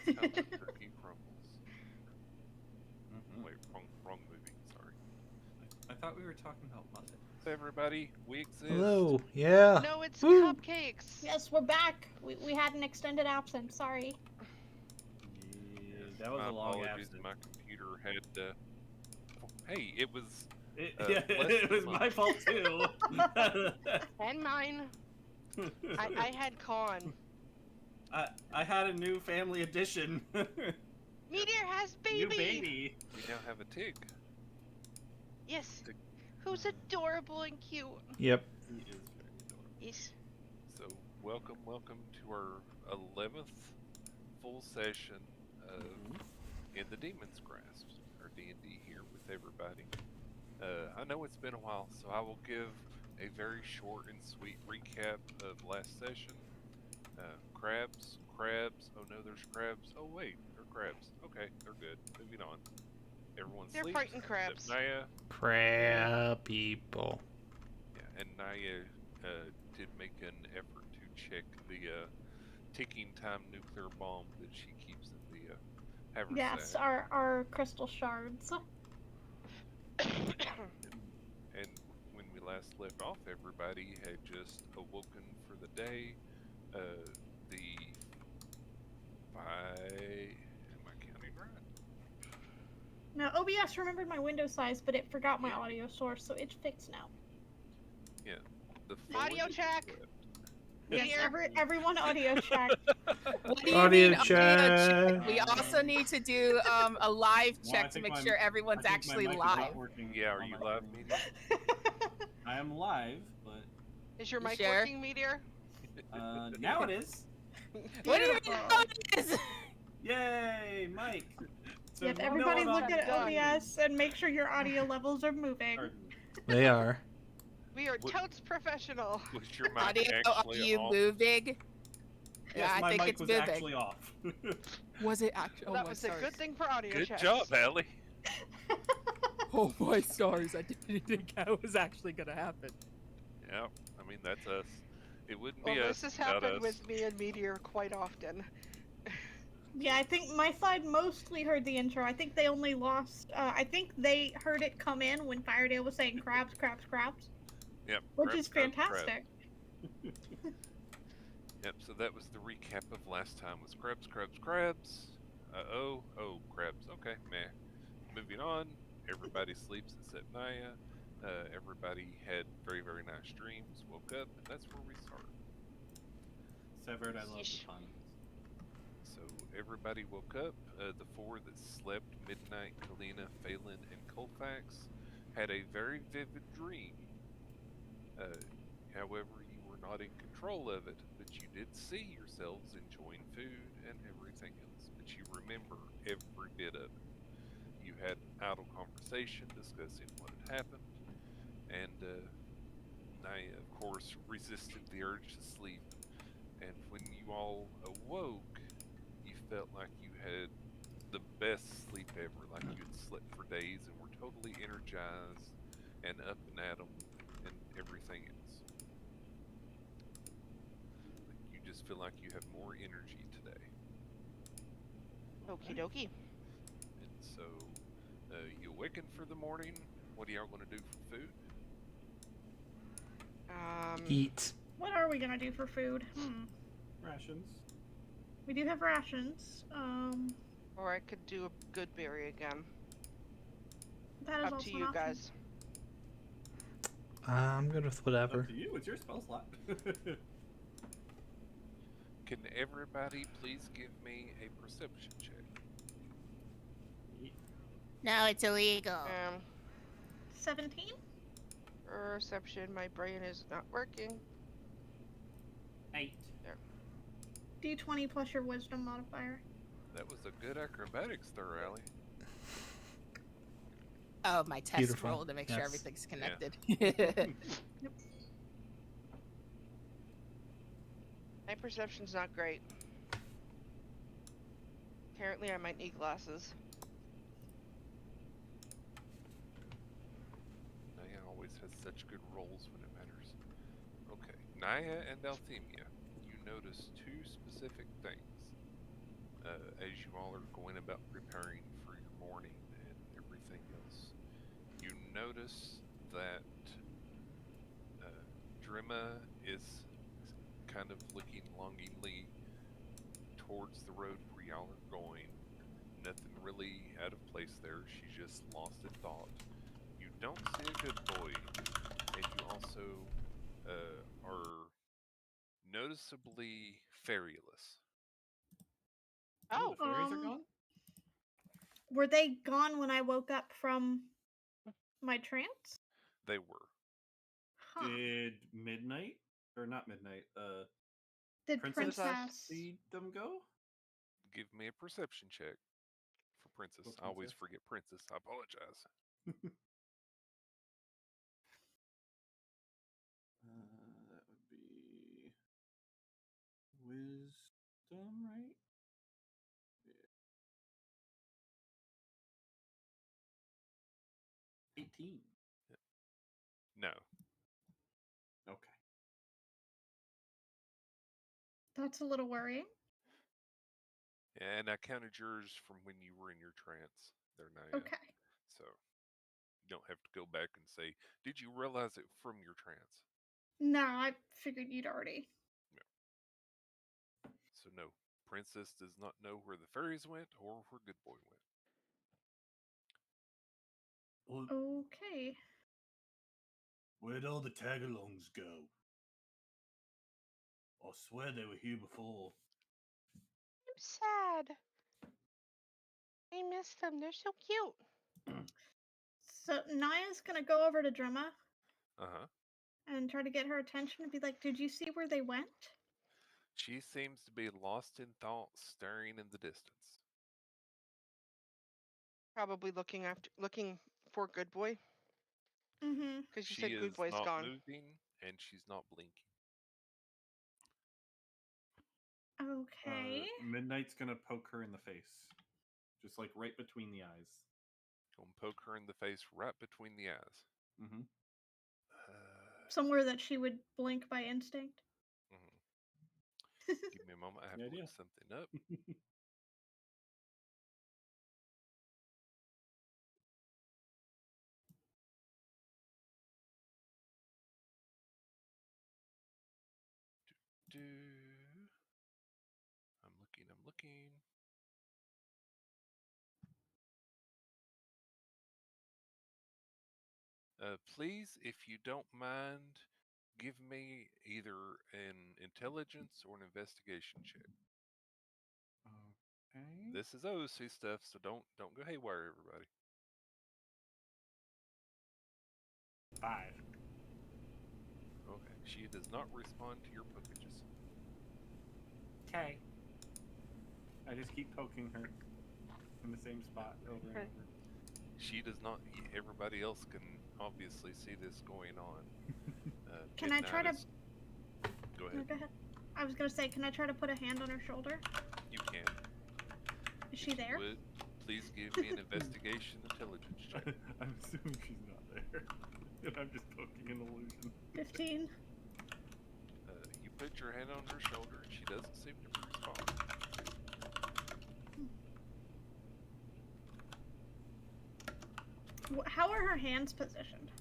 That's how the turkey crumbles. Wait, wrong movie. Sorry. I thought we were talking about muffins. Everybody, we exist. Hello. Yeah. No, it's Woo. cupcakes. Yes, we're back. We had an extended absence. Sorry. Yeah, that was My a long apologies. absence. My computer had. Hey, it was. Yeah, less it than was a my month. fault too. And mine. I had con. I had a new family addition. Meteor has baby. New baby. We now have a Tig. Yes. Who's adorable and cute. Yep. He is very adorable. Yes. So welcome to our 11th full session of In the Demon's Grasp, or D&D here with everybody. I know it's been a while, so I will give a very short and sweet recap of last session. Crabs. Oh no, there's crabs. Oh wait, they're crabs. Okay, they're good. Moving on. Everyone They're sleeps. fighting crabs. Except Naya. Crab people. Yeah, and Naya did make an effort to check the ticking time nuclear bomb that she keeps in the haversack. Yes, our crystal shards. And when we last left off, everybody had just awoken for the day. The am I counting right? No, OBS remembered my window size, but it forgot my audio source, so it's fixed now. Yeah. The Audio check. Yes, Meteor. everyone audio check. What do you Audio mean check. We also need to do a live Well, check I to think make my- sure I everyone's think my actually mic is not live. working Yeah, are on you my live, phone. Meteor? I am live, but Is your You mic sure? working, Meteor? now it is. What do you mean? Beautiful. it is? Yay, Mike. So Yep, no everybody one look on at the OBS and make sure your audio levels are moving. Pardon. They are. We are What- totes professional. Was your mic Audio actually you off? moving? Yes, Yeah, I my think mic it's was moving. actually off. Was it actually? Oh That my was stars. a good thing for audio Good checks. job, Allie. Oh my stars! I didn't think that was actually gonna happen. Yeah, I mean that's us. It wouldn't Well, be this us has without happened us. with me and Meteor quite often. Yeah, I think my side mostly heard the intro. I think they only lost. I think they heard it come in when Firedale was saying crabs. Yep. Which crabs, is crabs, fantastic. crabs. Yep. So that was the recap of last time. Was crabs. Oh, crabs. Okay, meh. Moving on. Everybody sleeps except Naya. Everybody had very, very nice dreams. Woke up, and that's where we start. Severed, I love the Yeesh. puns. So everybody woke up. The four that slept, Midnight, Kalina, Phelan, and Kolphax, had a very vivid dream. However, you were not in control of it, but you did see yourselves enjoying food and everything else. But you remember every bit of it. You had idle conversation discussing what had happened, and Naya, of course, resisted the urge to sleep. And when you all awoke, you felt like you had the best sleep ever, like you had slept for days and were totally energized and up and at 'em and everything else. You just feel like you have more energy today. Okie dokie. And so, you awaken for the morning. What are y'all going to do for food? Eat. What are we gonna do for food? Rations. We do have rations. Or I could do a good berry again. That is Up also to an you option. guys. I'm good with whatever. Up to you. It's your spell slot. Can everybody please give me a perception check? No, it's illegal. 17? Perception, my brain is not working. 8. D20 plus your wisdom modifier. That was a good acrobatics there, Allie. Oh, my test Beautiful. roll to make sure Yes. everything's connected. My perception's not great. Apparently I might need glasses. Naya always has such good rolls when it matters. Okay, Naya and Althemia, you notice two specific things. as you all are going about preparing for your morning and everything else, you notice that Drimma is kind of looking longingly towards the road where y'all are going. Nothing really out of place there. She's just lost in thought. You don't see a good boy, and you also are noticeably ferryless. Oh, the Oh, fairies are gone? Were they gone when I woke up from my trance? They were. Huh. Did midnight or not midnight? Did Princess Princess? see them go? Give me a perception check for Princess. For I always Princess? forget Princess. I apologize. That would be wisdom, right? Yeah. 18. No. Okay. That's a little worrying. And I counted yours from when you were in your trance there, Naya. Okay. So you don't have to go back and say, did you realize it from your trance? No, I figured you'd already. So no, Princess does not know where the fairies went or where Good Boy went. Well, Okay. where'd all the tagalongs go? I swear they were here before. I'm sad. I miss them. They're so cute. So Naya's gonna go over to Drumma Uh-huh. and try to get her attention and be like, "Did you see where they went?" She seems to be lost in thought, staring in the distance. Probably looking for Good Boy Mm-hmm. because you She said Good is Boy's not gone. moving and she's not blinking. Okay. Midnight's gonna poke her in the face, just like right between the eyes. Gonna poke her in the face right between the eyes. Mm-hmm. Somewhere that she would blink by instinct. Give me a moment. I have Good to idea. look something up. Do. I'm looking. I'm looking. Please, if you don't mind, give me either an intelligence or an investigation check. Okay. This is OC stuff, so don't go haywire, everybody. 5. Okay, she does not respond to your pokages. Okay. I just keep poking her in the same spot over and Okay. over. She does not. Everybody else can obviously see this going on. Can I try to? Midnight is- Go No, ahead. go ahead. I was gonna say, can I try to put a hand on her shoulder? You can. Is If she you there? would, please give me an investigation intelligence check. I'm assuming she's not there. And I'm just poking an illusion. 15. You put your hand on her shoulder, and she doesn't seem to respond. How are her hands positioned?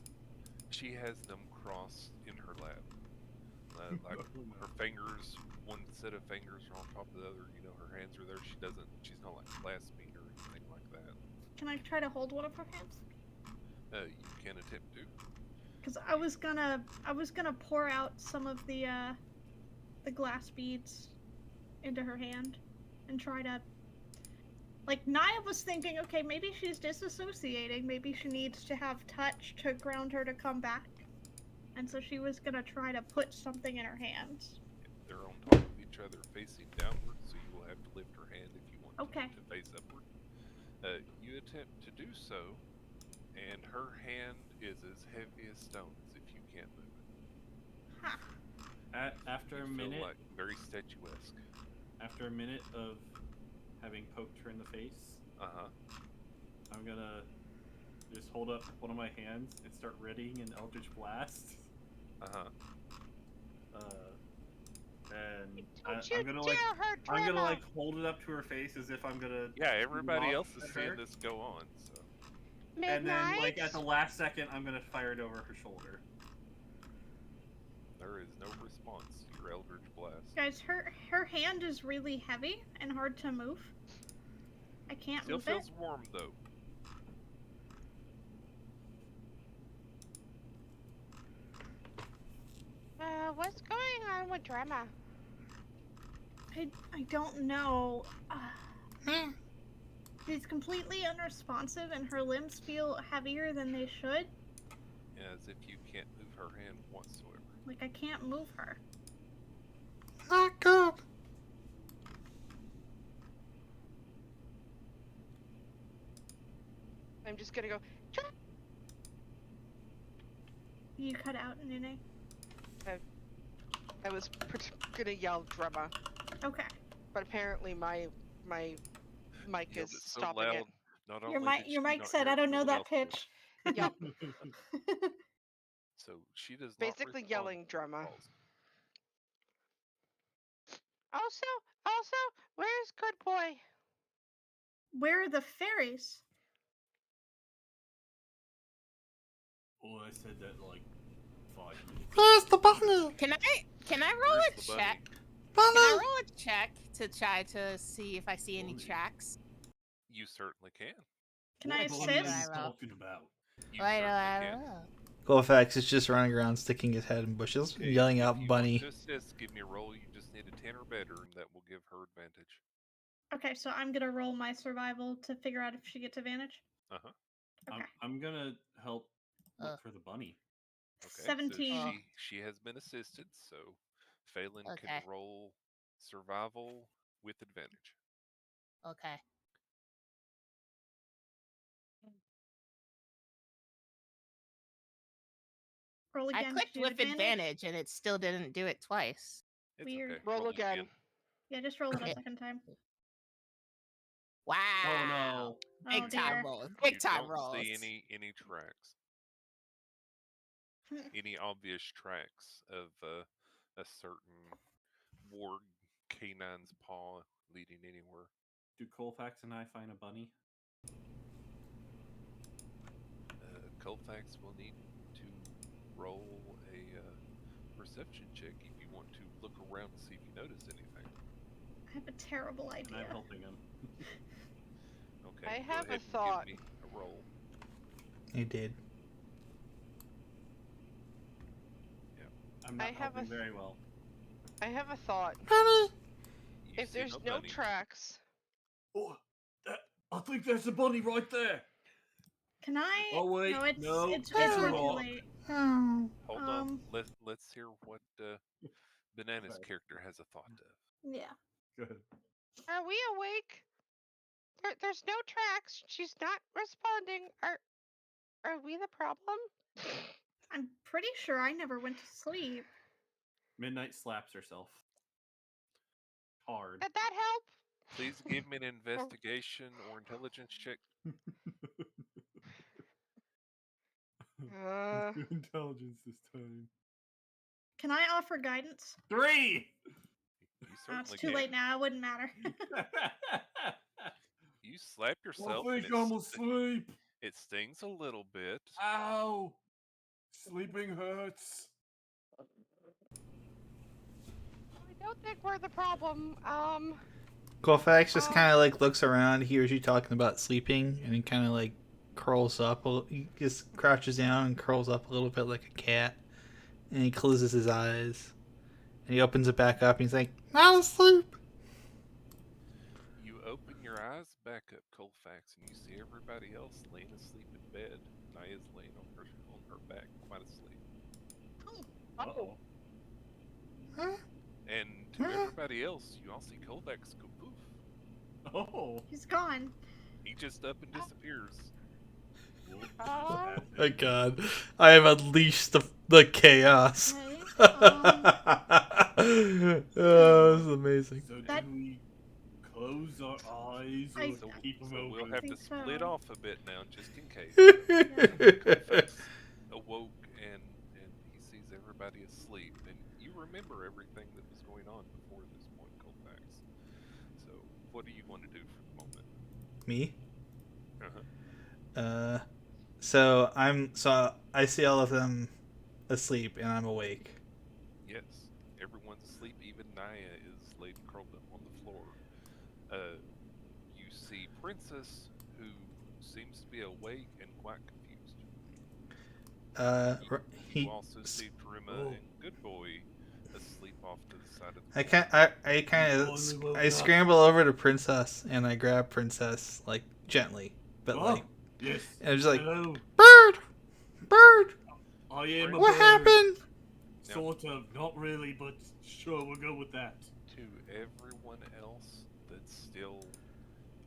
She has them crossed in her lap. Like her fingers, one set of fingers are on top of the other. You know, her hands are there. She's not like clasping or anything like that. Can I try to hold one of her hands? You can attempt to. Because I was gonna pour out some of the glass beads into her hand and try to. Like Naya was thinking, okay, maybe she's disassociating. Maybe she needs to have touch to ground her to come back. And so she was gonna try to put something in her hands. They're on top of each other, facing downward, so you will have to lift her hand if you want Okay. to face upward. You attempt to do so, and her hand is as heavy as stones if you can't move it. Huh. After You a feel minute, like very statuesque. after a minute of having poked her in the face, I'm gonna just hold up one of my hands and start readying an Eldritch Blast. And Don't you I'm gonna dare hurt Drama! I'm gonna like hold it up to her face as if I'm gonna. Yeah, everybody lob else it is at seeing her. this go on. So Midnight? And then, like at the last second, I'm gonna fire it over her shoulder. there is no response to your Eldritch Blast. Guys, her hand is really heavy and hard to move. I can't Still move feels it. warm though. What's going on with Drama? I don't know. She's completely unresponsive and her limbs feel heavier than they should. As if you can't move her hand whatsoever. Like, I can't move her. Not good. I'm just gonna go. You cut out, Nene. I was gonna yell Drama, Okay. but apparently my mic Yelled is it so stopping loud, it. not Your only did mic she not said, hear I it, don't know no one that else did. pitch. Yep. So she does not Basically respond yelling to your Drama. calls. Also, where's Good Boy? Where are the fairies? Oh, I said that like 5 minutes. Where's the bunny? Can I roll Where's a the check? bunny? Can I roll a check to try to see if I see any tracks? You certainly can. Can What I bunny are you assist? talking about? You Why do certainly I can. roll? Kolphax is just running around sticking his head in bushes, Okay, yelling if out you bunny. Want to assist, give me a roll. You just need a 10 or better, and that will give her advantage. Okay, so I'm gonna roll my survival to figure out if she gets advantage. Uh-huh. Okay. I'm gonna help look Ugh. for the bunny. Okay. 17. So she has been assisted, so Phelan can Okay. roll survival with advantage. Okay. Roll I again. clicked Did you with get advantage and it still didn't do it twice. It's Weird. okay. Roll again. Yeah, just roll it a Yeah. second time. Wow. Oh no! Big Oh time dear. rolls. You Big time don't rolls. see any tracks, any obvious tracks of a certain warg canine's paw leading anywhere. Do Kolphax and I find a bunny? Kolphax will need to roll a perception check if you want to look around and see if you notice anything. I have a terrible And idea. I'm helping him. Okay. I go have a ahead and thought. Give me a roll. You did. I'm not I have helping a- very well. I have a thought. Bunny! You If see there's no bunny. tracks, Oh, I think there's a bunny right there. Can I? Oh, wait, No, it's no, it's it's far a too rock. late. Oh. Hold on. Let's hear what Banana's Sorry. character has a thought of. Yeah. Good. are we awake? There's no tracks. She's not responding. Are we the problem? I'm pretty sure I never went to sleep. Midnight slaps herself. Hard. Did that help? Please give me an investigation or intelligence check. Good intelligence this time. Can I offer guidance? 3! You Oh, certainly it's too can. late now. It wouldn't matter. You slap yourself. I And think I'm asleep. it stings a little bit. Ow! Sleeping hurts. I don't think we're the problem. Kolphax just kind of like looks around, hears you talking about sleeping, and he kind of like curls up. He just crouches down and curls up a little bit like a cat, and he closes his eyes. And he opens it back up, and he's like, "Not asleep." You open your eyes back up, Kolphax, and you see everybody else laying asleep in bed. Naya's laying on her back, quite asleep. Uh-oh. Huh? And to everybody else, you all see Kolphax go poof. Oh. He's gone. He just up and disappears. Oh. My God, I have unleashed the chaos. Okay. Oh, this is amazing. So That- do we close our eyes or I- keep them So open? we'll have to think split so. off a bit now, just in case. Kolphax awoke and he sees everybody asleep, and you remember everything that was going on before this. Kolphax. So, what do you want to do for the moment? Me? Uh-huh. So I see all of them asleep and I'm awake. Yes, everyone's asleep. Even Naya is laid curled up on the floor. You see Princess, who seems to be awake and quite confused. You also see Drima and Good Boy asleep off to the side of the floor. I scramble over to Princess and I grab Princess like gently, but like Yes. and I'm just like Hello. bird. I am a What bird. happened? Sort of. Not really, but sure, we'll go with that. To everyone else that's still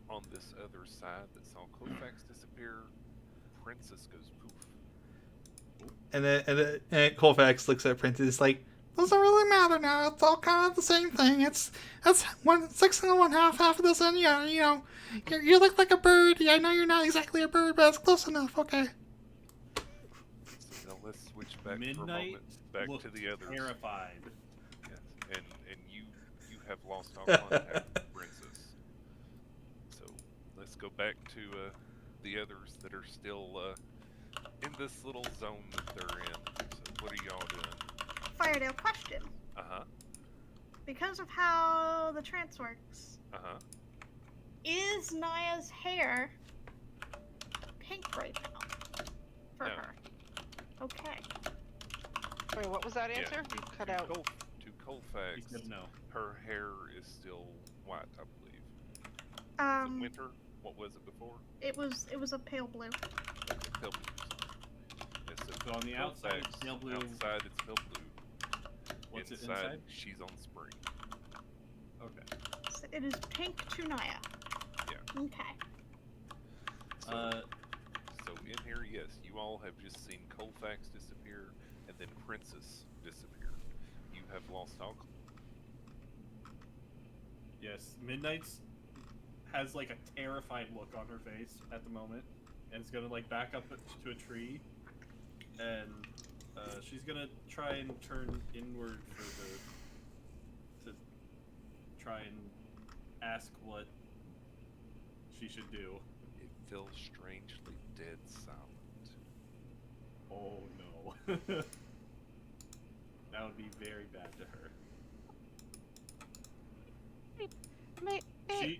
on this other side that saw Kolphax disappear, Princess goes poof. And then Colfax looks at Princess like, doesn't really matter now. It's all kind of the same thing. That's 6 and 1/2, half a dozen. Yeah, you look like a bird. Yeah, I know you're not exactly a bird, but it's close enough. Okay. So now let's switch back for a Midnight moment back to the others. Terrified. Yes, and you have lost all contact with Princess. So let's go back to the others that are still in this little zone that they're in. So what are y'all doing? Firedale, question. Uh-huh. Because of how the trance works, Uh-huh. is Naya's hair pink right now for No. her? Okay. Wait, what was that answer? You cut out. To He Kolphax, said no. her hair is still white, I believe. Is it winter? What was it before? It was a pale blue. Okay, pale blue. Yes, So on the outside, it's pale blue. Outside, it's pale blue. What's it inside? She's on spring. Okay. So it is pink to Naya. Yeah. Okay. So in here, yes, you all have just seen Kolphax disappear, and then Princess disappear. You have lost all. Yes, Midnight's has like a terrified look on her face at the moment, and it's gonna like back up to a tree, and she's gonna try and turn inward to try and ask what she should do. It feels strangely dead silent. Oh no. That would be very bad to her.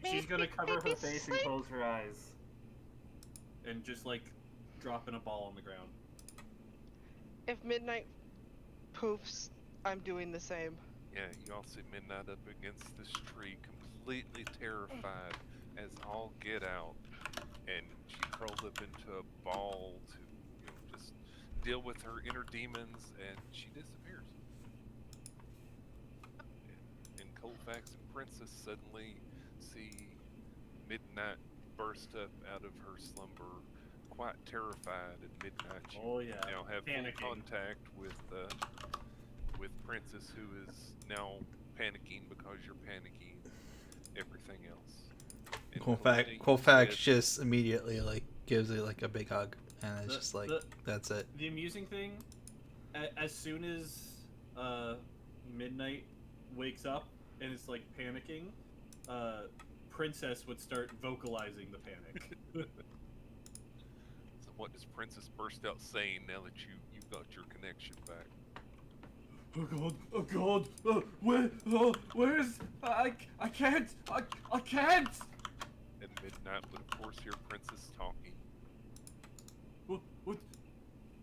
She's gonna cover her face and close her eyes. And just like dropping a ball on the ground. If midnight poofs, I'm doing the same. Yeah, you all see Midnight up against this tree, completely terrified as all get out, and she curls up into a ball to just deal with her inner demons, and she disappears. And Kolphax and Princess suddenly see Midnight burst up out of her slumber, quite terrified, and Midnight you now have full contact with Princess, who is now panicking because you're panicking. Everything else. And Colfax just immediately like gives it like a big hug, and it's just like that's it. The amusing thing, as soon as Midnight wakes up and is like panicking, Princess would start vocalizing the panic. So what does Princess burst out saying now that you've got your connection back? Oh god, where's, I can't. And Midnight would of course hear Princess talking. What?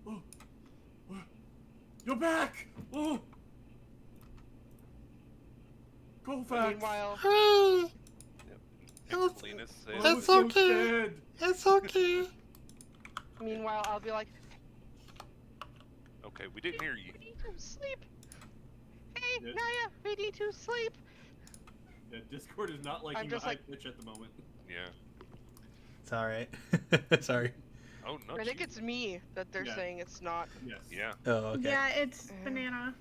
Oh, you're back! Oh! Kolphax! Meanwhile, Hooray! And Kalina says, That's so okay. scared. It's okay. meanwhile, I'll be like, okay, we didn't hear you. we need to sleep. Hey, Yeah. Naya, we need to sleep. Yeah, Discord is not liking the high pitch at the moment. Yeah. It's all right. Sorry. Oh, no. I think it's me that they're saying it's not. Yes. Yeah. Oh, okay. Yeah, it's banana.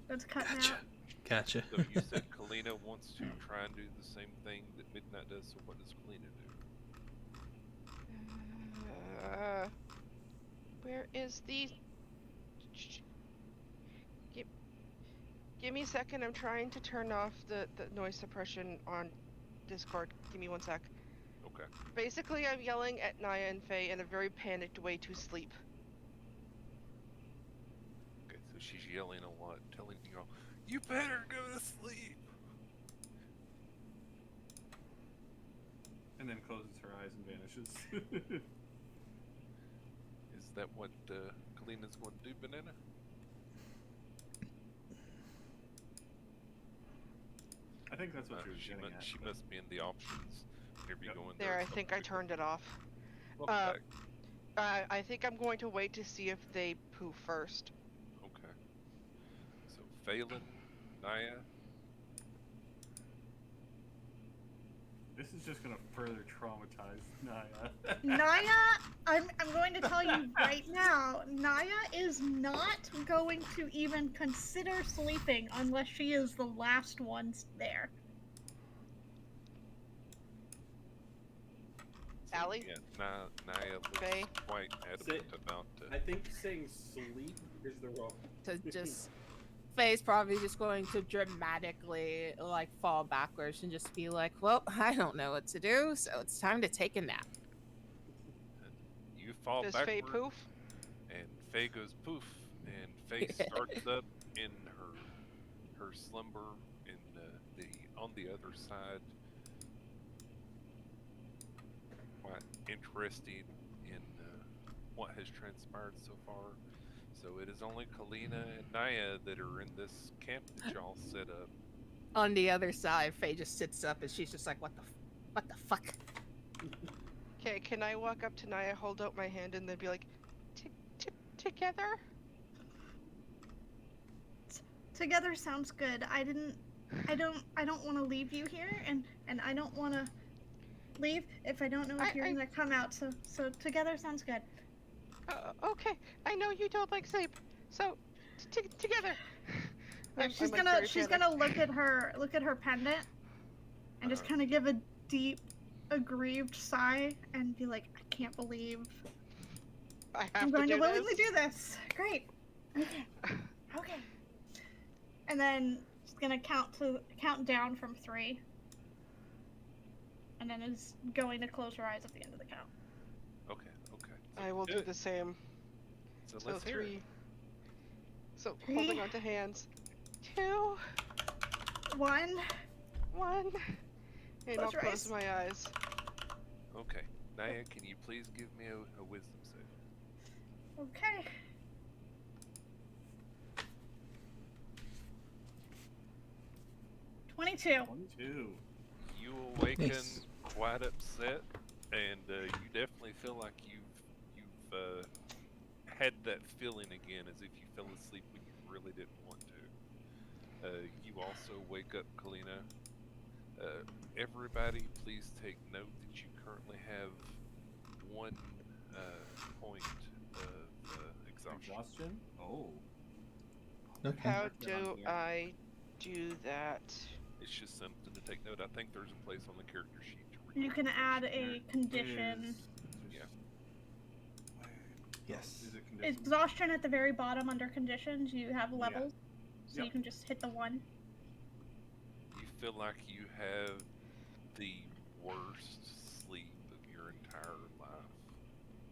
That's cutting out. Gotcha. So you said Kalina wants to try and do the same thing that Midnight does, so what does Kalina do? Where is the... Give me a second. I'm trying to turn off the noise suppression on Discord. Give me 1 sec. Okay. Basically, I'm yelling at Naya and Faye in a very panicked way to sleep. Okay, so she's yelling a lot, telling you all, you better go to sleep. And then closes her eyes and vanishes. Is that what Kalina's going to do, Banana? I think that's what she was She, getting at. she but- must be in the options whenever you Yep. go in There, I think I turned it off. Welcome back. I think I'm going to wait to see if they poo first. Okay. So Phelan, Naya. This is just gonna further traumatize Naya. Naya, I'm going to tell you right now, Naya is not going to even consider sleeping unless she is the last one there. So, Allie? Yeah, Naya looks Faye? quite adamant about I think saying sleep is the wrong. To just Faye's probably just going to dramatically like fall backwards and just be like, well, I don't know what to do, so it's time to take a nap. you fall Does backward, Faye poof? and Faye goes poof, and Faye starts up in her slumber in the on the other side. Quite interested in what has transpired so far. So it is only Kalina and Naya that are in this camp that y'all set up. On the other side, Faye just sits up and she's just like, what the fuck? Okay, can I walk up to Naya, hold out my hand, and then be like, together? Together sounds good. I don't want to leave you here, and I don't want to leave if I don't know if you're gonna come out. So together sounds good. Okay. I know you don't like sleep, so together. Yeah, she's gonna look at her pendant, and just kind of give a deep, aggrieved sigh, and be like, I can't believe I'm going to willingly do this. Great. Okay. And then she's gonna count down from 3. And then is going to close her eyes at the end of the count. Okay. So I will do the same. So So let's hear it. 3. So 3. holding onto hands. 2. 1. 1. And I'll Close your close eyes. my eyes. Okay, Naya, can you please give me a wisdom save? Okay. $22. 22. You awaken Nice. quite upset, and you definitely feel like you've had that feeling again, as if you fell asleep when you really didn't want to. You also wake up, Kalina. Everybody, please take note that you currently have 1 point of exhaustion. Exhaustion? Oh. Okay. How Mark that on do here. I do that? It's just something to take note. I think there's a place on the character sheet to record You can add a There condition. is- Yeah. Yes. Is it conditions? Exhaustion at the very bottom under conditions. You have levels. So Yep. you can just hit the 1. You feel like you have the worst sleep of your entire life.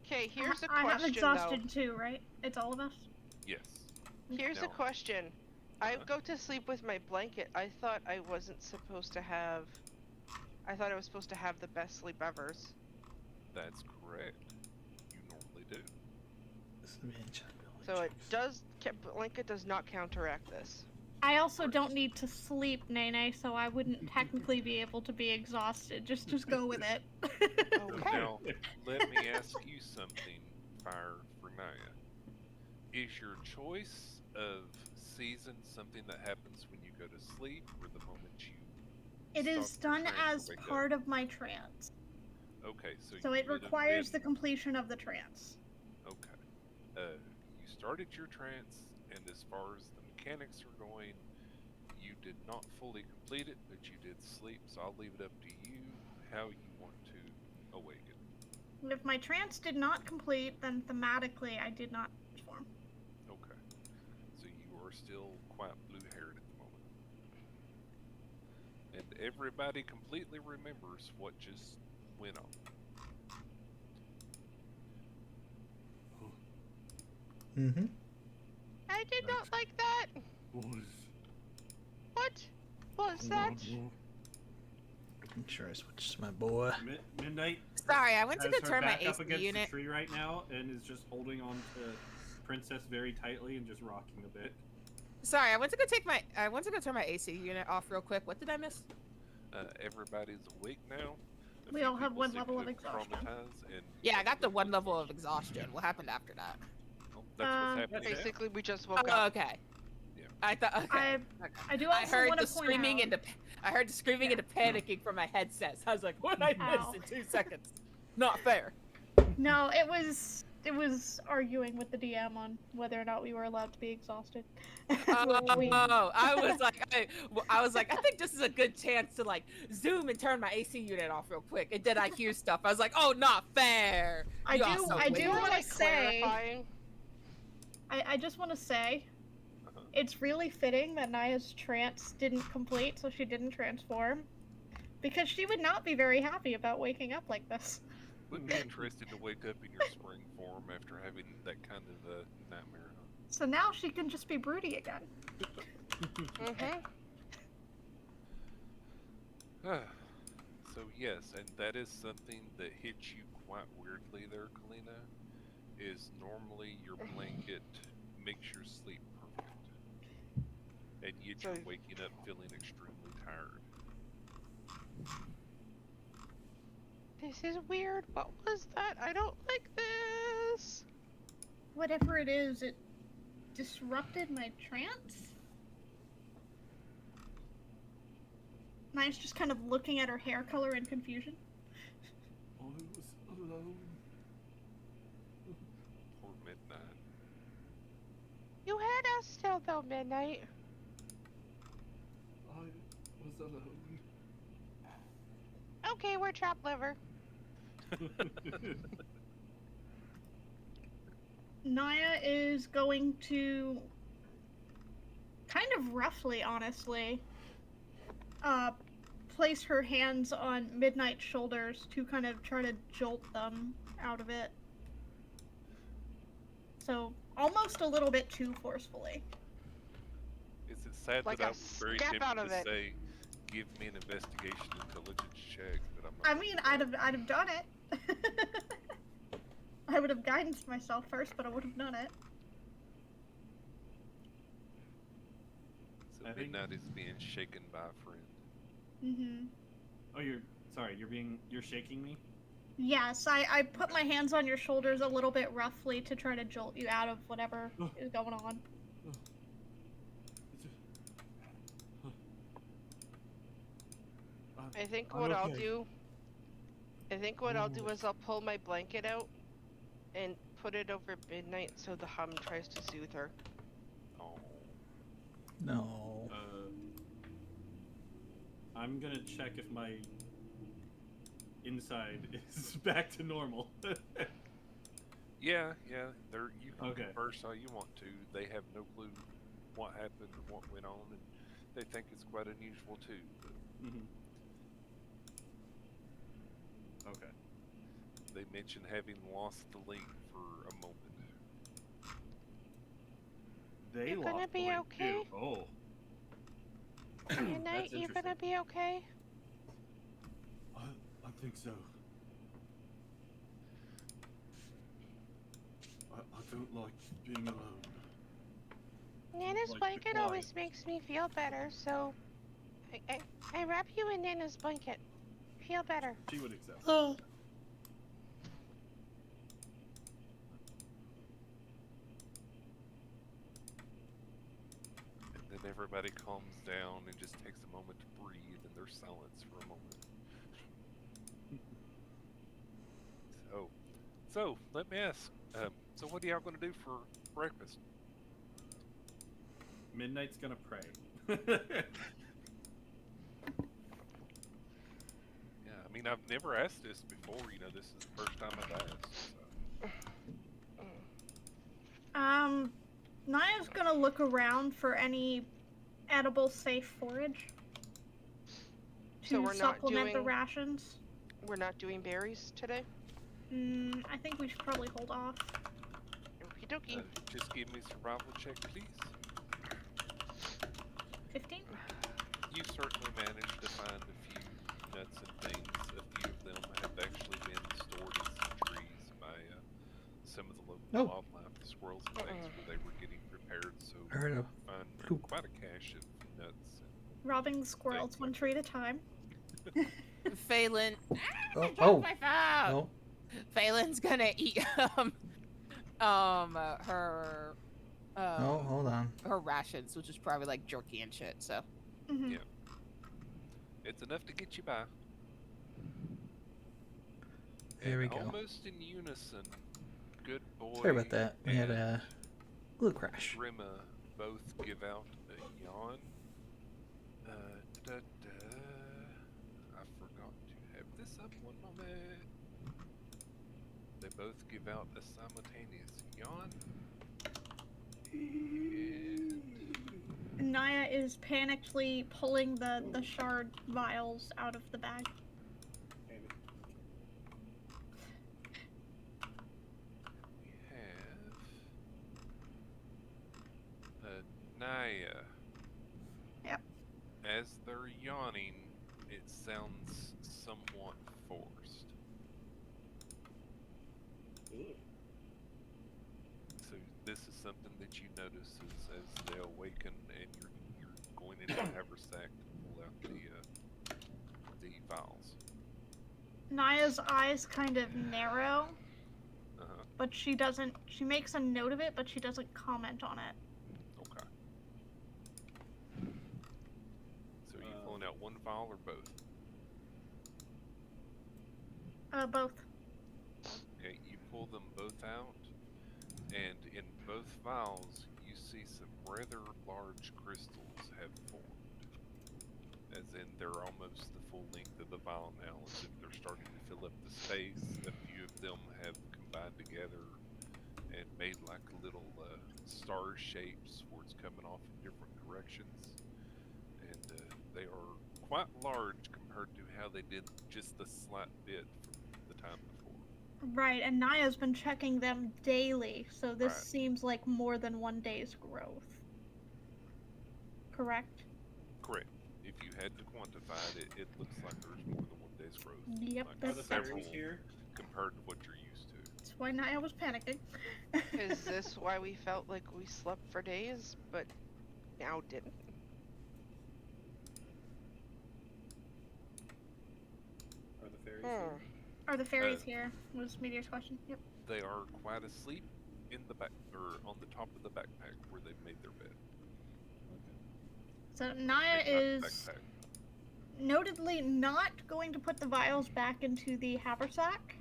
Okay, here's a I have question exhaustion too, right? It's all of us? Yes. though. Here's a No. question. I Uh-huh. go to sleep with my blanket. I thought I wasn't supposed to have. I thought I was supposed to have the best sleep ever's. That's correct. You normally do. So it does. Blanket does not counteract this. I also don't need to sleep, Nene, so I wouldn't technically be able to be exhausted. Just go with it. Okay. Now, let me ask you something, Fire for Naya. Is your choice of season something that happens when you go to sleep, or the moment you It is stop your done trance or as wake up? part of my trance. Okay, so So you it would have requires the been- completion of the trance. Okay. You started your trance, and as far as the mechanics are going, you did not fully complete it, but you did sleep, so I'll leave it up to you how you want to awaken. If my trance did not complete, then thematically I did not transform. Okay. So you are still quite blue-haired at the And everybody completely remembers what just went on. Mm-hmm. I did not like that. What was that? I'm sure I switched to my boy. Midnight Sorry, I went to has go her turn my back up AC against unit. the tree right now and is just holding on to Princess very tightly and just rocking a bit. Sorry, I went to go turn my AC unit off real quick. What did I miss? Everybody's awake now. A We few all have people one seem level to of have exhaustion. traumatized, and Yeah, I got the others one with level of exhaustion. What happened after that? Oh, that's what's happening. That's it. Basically, we just woke Oh, up. okay. Yeah. I thought. Okay. I do I also heard want the to point screaming out. and I heard the screaming and the panicking from my headset. So I was like, "What did I Ow. miss in 2 seconds?" Not fair. No, it was arguing with the DM on whether or not we were allowed to be exhausted. Oh, I was like, I think this is a good chance to like zoom and turn my AC unit off real quick. And then I hear stuff. I was like, oh, not fair. I You do also I wait. do More want to like say clarifying. I just want to say Uh-huh. it's really fitting that Naya's trance didn't complete, so she didn't transform, because she would not be very happy about waking up like this. Would be interesting to wake up in your spring form after having that kind of a nightmare. Huh? So now she can just be broody again. Mm-hmm. So yes, and that is something that hits you quite weirdly there, Kalina, is normally your blanket makes your sleep perfect. And yet you're So- waking up feeling extremely tired. This is weird. What was that? I don't like this. Whatever it is, it disrupted my trance. Naya's just kind of looking at her hair color in confusion. I was alone. Or midnight. You had us still though, Midnight. I was alone. Okay, we're chopped liver. Naya is going to kind of roughly, honestly, place her hands on Midnight's shoulders to kind of try to jolt them out of it. So, almost a little bit too forcefully. Is it sad Like that a I was very step out tempted of to it. say, give me an investigation intelligence check, but I'm not I gonna mean, do I'd that. have done it. I would have guidance myself first, but I would have done it. So I think- Midnight is being shaken by a friend. Mm-hmm. Oh, you're shaking me? Yes, I put my hands on your shoulders a little bit roughly to try to jolt you out of whatever is going on. I think I'm what I'll okay. do. I think what I'll do is I'll pull my blanket out and put it over Midnight so the hum tries to soothe her. Oh. No. I'm gonna check if my inside is back to normal. Yeah, you can Okay. converse all you want to. They have no clue what happened or what went on, and they think it's quite unusual too. But Mhm. Okay. they mentioned having lost the link for a moment. They You gonna lost the be link, okay? too. Oh. Midnight, That's you gonna interesting. be okay? I think so. I don't like being alone. Nana's Like the blanket always quiet. makes me feel better, so I wrap you in Nana's blanket. Feel better. She would accept. Oh. And then everybody calms down and just takes a moment to breathe, and there's silence for a moment. So let me ask. So what are y'all gonna do for breakfast? Midnight's gonna pray. Yeah, I mean I've never asked this before. You know, this is the first time I've asked. So. Naya's gonna look around for any edible safe forage. So to we're not supplement the doing- rations. We're not doing berries today? I think we should probably hold off. Okie dokie. Just give me a survival check, please. 15? You certainly managed to find a few nuts and things. A few of them have actually been stored in some trees by some of the local wildlife, the squirrels and things, where they were getting prepared. So I heard a find bloop. quite a cache of nuts. Robbing the squirrels Thanks. one tree at a time. Phelan. Oh, I dropped oh. my phone. Oh, Phelan's gonna eat her oh, hold on. her rations, which is probably like jerky and shit. So Mhm. Yeah. It's enough to get you by. There we And go. almost in unison, Good Boy Sorry about that. We had and a little crash. Rima both give out a yawn. I forgot to have this up one moment. They both give out a simultaneous yawn. And Naya is panically pulling the shard vials out of the bag. we have Naya. Yep. As they're yawning, it sounds somewhat forced. So this is something that you notice as they awaken, and you're going into the haversack to pull out the vials. Naya's eyes kind of narrow, Uh-huh. but she makes a note of it, but she doesn't comment on it. Okay. So are you pulling out one vial or both? Both. Okay, you pull them both out, and in both vials, you see some rather large crystals have formed. As in, they're almost the full length of the vial now, as if they're starting to fill up the space. A few of them have combined together and made like little star shapes where it's coming off in different directions. And they are quite large compared to how they did just the slight bit from the time before. Right, and Naya's been checking them daily, so this Right. seems like more than one day's growth. Correct? Correct. If you had to quantify it, it looks like there's more than one day's growth. Yep, Like Are that's the several fairies here? compared to what you're used to. That's why Naya was panicking. Is this why we felt like we slept for days, but now didn't? Are the fairies here? Are the fairies here? Was Meteor's question. Yep. They are quite asleep in the back, or on the top of the backpack where they've made their bed. So Naya Big is backpack. notedly not going to put the vials back into the haversack.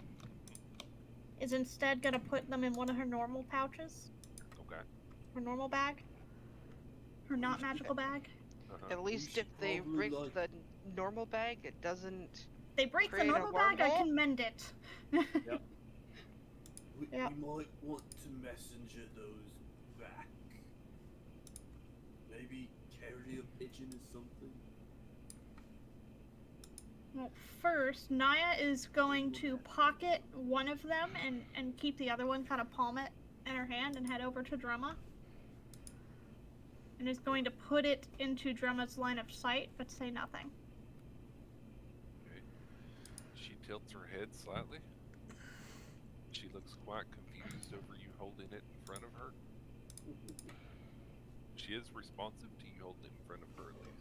Is instead going to put them in one of her normal pouches. Okay. Her normal bag. Her not magical bag. Uh-huh. At least if they break the normal bag, it doesn't. They break the Create a normal bag, I wormhole? can mend it. Yep. We Yep. might want to messenger those back. Maybe carry a pigeon or something. Well, first, Naya is going to pocket one of them and keep the other one, kind of palm it in her hand and head over to Drumma. And is going to put it into Drumma's line of sight, but say nothing. Okay. She tilts her head slightly. She looks quite confused over you holding it in front of her. She is responsive to you holding it in front of her at least.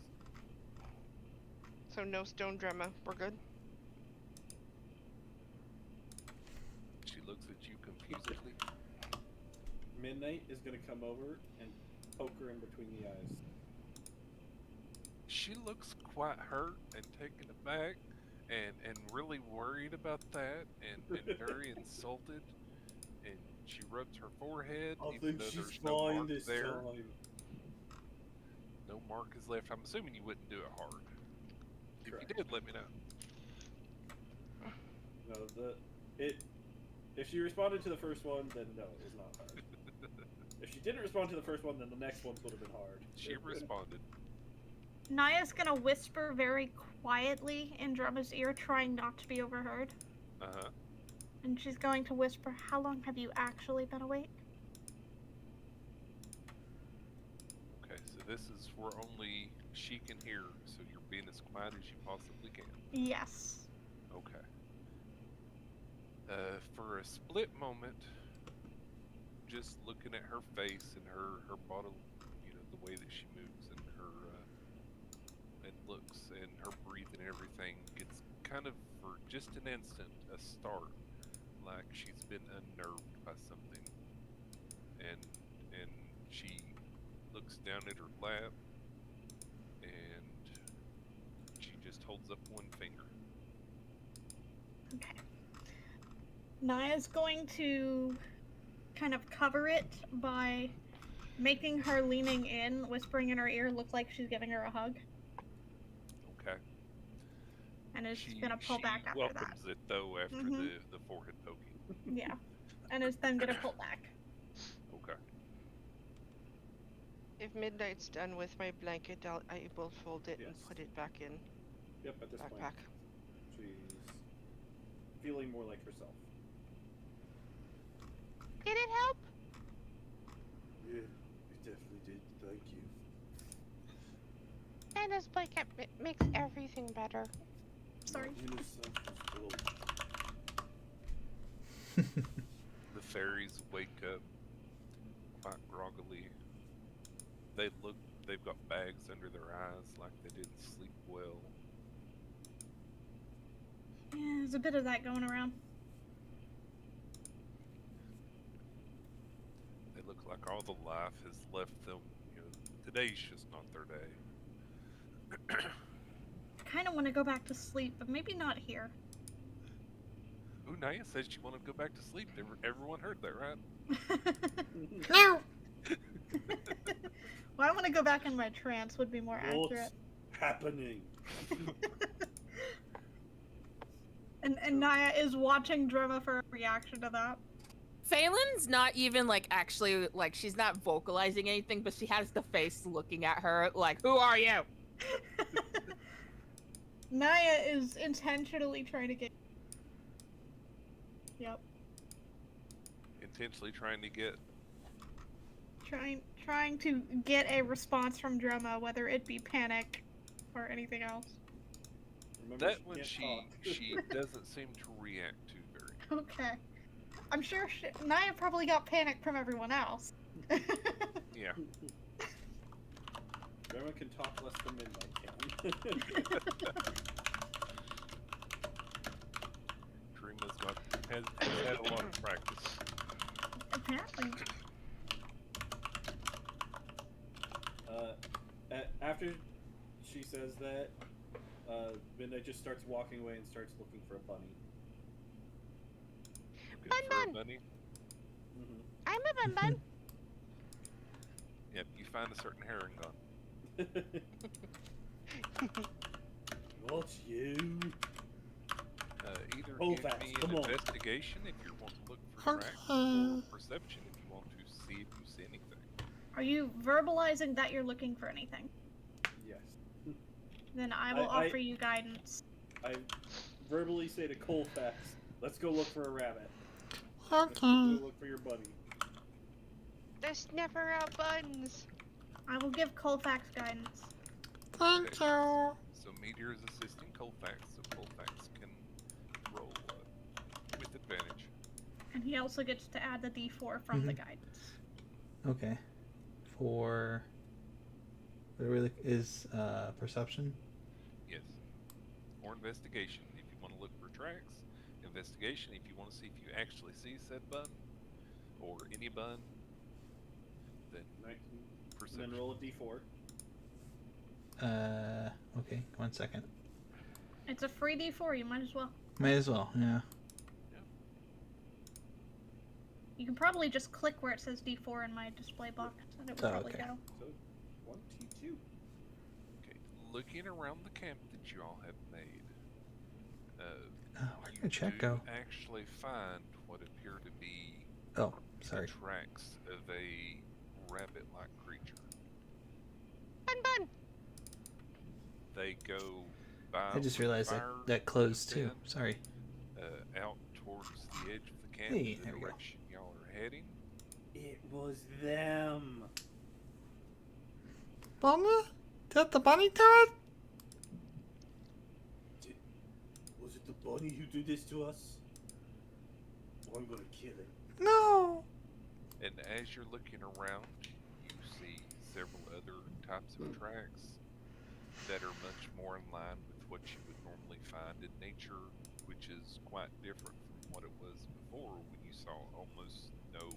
So no stone drama. We're good. She looks at you confusedly. Midnight is gonna come over and poke her in between the eyes. She looks quite hurt and taken aback and really worried about that and very insulted. And she rubs her forehead I even think though she's there's no fine mark this there. time. No mark is left. I'm assuming you wouldn't do it hard. If Correct. you did, let me know. No, if she responded to the first one, then no, it was not hard. If she didn't respond to the first one, then the next ones would have been hard. She responded. Naya's gonna whisper very quietly in Drumma's ear, trying not to be overheard. Uh-huh. And she's going to whisper, "How long have you actually been awake?" Okay, so this is where only she can hear, so you're being as quiet as you possibly can. Yes. Okay. For a split moment, just looking at her face and her body, the way that she moves and her and looks and her breathing and everything, it's kind of for just an instant a start, like she's been unnerved by something, and she looks down at her lap and she just holds up one finger. Okay. Naya's going to kind of cover it by making her leaning in, whispering in her ear, look like she's giving her a hug. Okay. And is gonna pull back after that. Welcomes it though after the forehead poking. Yeah. And is then gonna pull back. Okay. If Midnight's done with my blanket, I will fold it and Yes. put it back in Yep, at this backpack. point, she's feeling more like herself. Did it help? Yeah, it definitely did. Thank you. And this blanket makes everything better. Sorry. My inner self was blown. The fairies wake up quite groggily. They've got bags under their eyes like they didn't sleep well. Yeah, there's a bit of that going around. They look like all the life has left them. Today's just not their day. I kind of want to go back to sleep, but maybe not here. Ooh, Naya says she wanted to go back to sleep. Everyone heard that, right? No! Well, I want to go back in my trance would be more accurate. What's happening? And Naya is watching Drumma for a reaction to that. Phelan's not even actually she's not vocalizing anything, but she has the face looking at her like, "Who are you?" Naya is intentionally trying to get. Yep. Intentionally trying to get. Trying to get a response from Drumma, whether it be panic or anything else. Remember, That one can't she talk. doesn't seem to react to very. Okay. I'm sure Naya probably got panic from everyone else. Yeah. Everyone can talk less than Midnight can. Has had a lot of practice. Apparently. After she says that, Midnight just starts walking away and starts looking for a bunny. Looking for a Bun. bunny. Mm-hmm. I'm a bun bun. Yep, you find a certain herring gun. What's you? Either Kolphax, give me come an on. investigation if you want to look for tracks, or perception if you want to see if you see anything. Are you verbalizing that you're looking for anything? Yes. Then I will offer you guidance. I verbally say to Kolphax, "Let's go look for a rabbit. Okay. Let's go look for your bunny." There's never out buns. I will give Kolphax guidance. Thank you. So Meteor is assisting Kolphax, so Kolphax can roll with advantage. And he also gets to add the d4 from the guidance. Okay. For what really is perception? Yes. Or investigation if you want to look for tracks. Investigation if you want to see if you actually see said bun or any bun. Then 19. perception. And then roll a d4. Okay, 1 second. It's a free d4, you might as well. May as well, yeah. You can probably just click where it says d4 in my display box, and it will probably okay. So go. 22. Okay. Looking around the camp that you all have made, Where you did Chet do go? actually find what appear to be Oh, sorry. the tracks of a rabbit-like creature. Bun bun. they go by I just where the realized that fire that would have closed too. been, Sorry. out towards the edge of the camp Hey, in the there we go. direction y'all are heading. It was them. Mama? That the bunny turret? Was it the bunny who did this to us? Well, I'm gonna kill it. No. And as you're looking around, you see several other types of tracks that are much more in line with what you would normally find in nature, which is quite different from what it was before when you saw almost no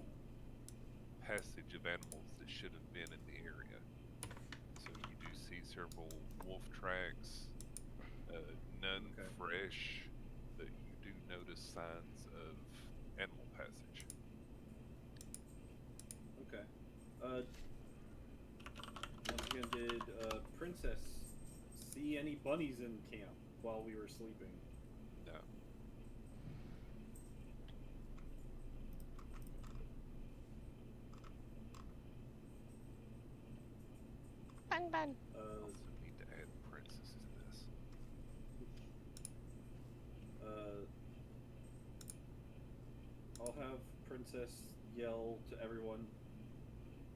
passage of animals that should have been in the area. So you do see several wolf tracks, none Okay. fresh, but you do notice signs of animal passage. Okay. Once again, did Princess see any bunnies in camp while we were sleeping? No. Bun bun. Also need to add princess to this. I'll have Princess yell to everyone,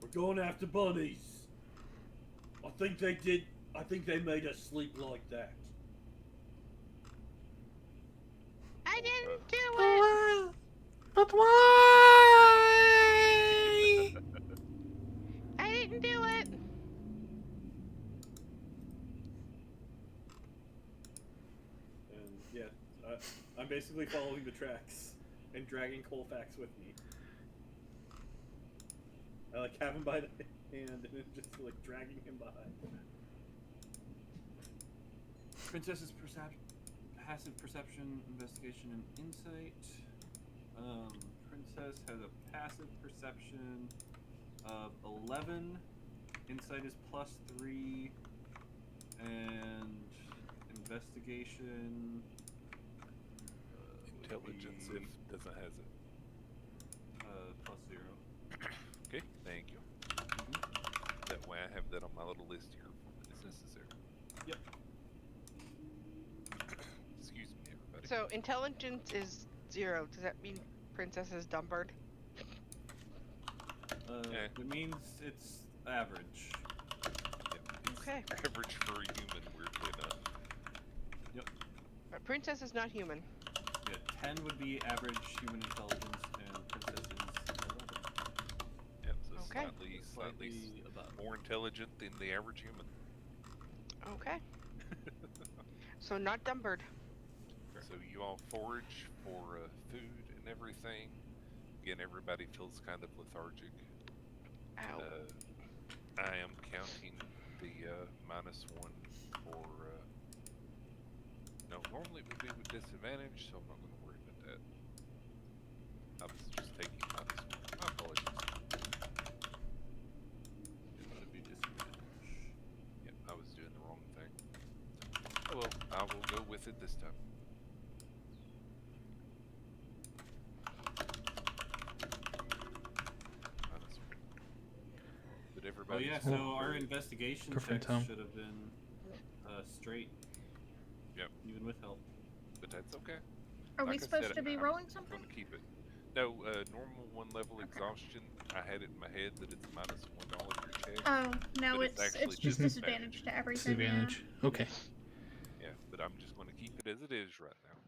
"We're going after bunnies!" I think they made us sleep like that. I didn't do it. Why? But why? I didn't do it. And yeah, I'm basically following the tracks and dragging Kolphax with me. I like have him by the hand and just like dragging him behind. Princess's passive perception, investigation, and insight. Princess has a passive perception of 11. Insight is +3, and investigation. would Intelligence be, if doesn't has it. +0. Okay, thank you. That way I have that on my little list here for when it's necessary. Yep. Excuse me, everybody. So intelligence is 0. Does that mean Princess is dumbered? It means it's average. Okay. Average for a human, weirdly enough. But Princess is not human. Yeah, 10 would be average human intelligence, and Princess is 11. Yep, so Okay. slightly above. more intelligent than the average human. Okay. So not dumbered. So you all forage for food and everything. Again, everybody feels kind of lethargic. Ow. I am counting the -1 for. No, normally it would be with disadvantage, so I'm not going to worry about that. I was just taking -1. My apologies. It would be disadvantage. Yep, I was doing the wrong thing. Oh well, I will go with it this time. -1. But Oh everybody. yeah, so our investigation Perfect, checks Tom. should have been straight. Yep. Even with help. But that's okay. Are Like we I supposed said, to be I'm rolling going something? to keep it. No, normal 1 level exhaustion. I had it in my head that it's -1 all of your checks. Oh no, But it's it's actually just just disadvantage to everything. Disadvantage. Okay. Yeah, but I'm just going to keep it as it is right now.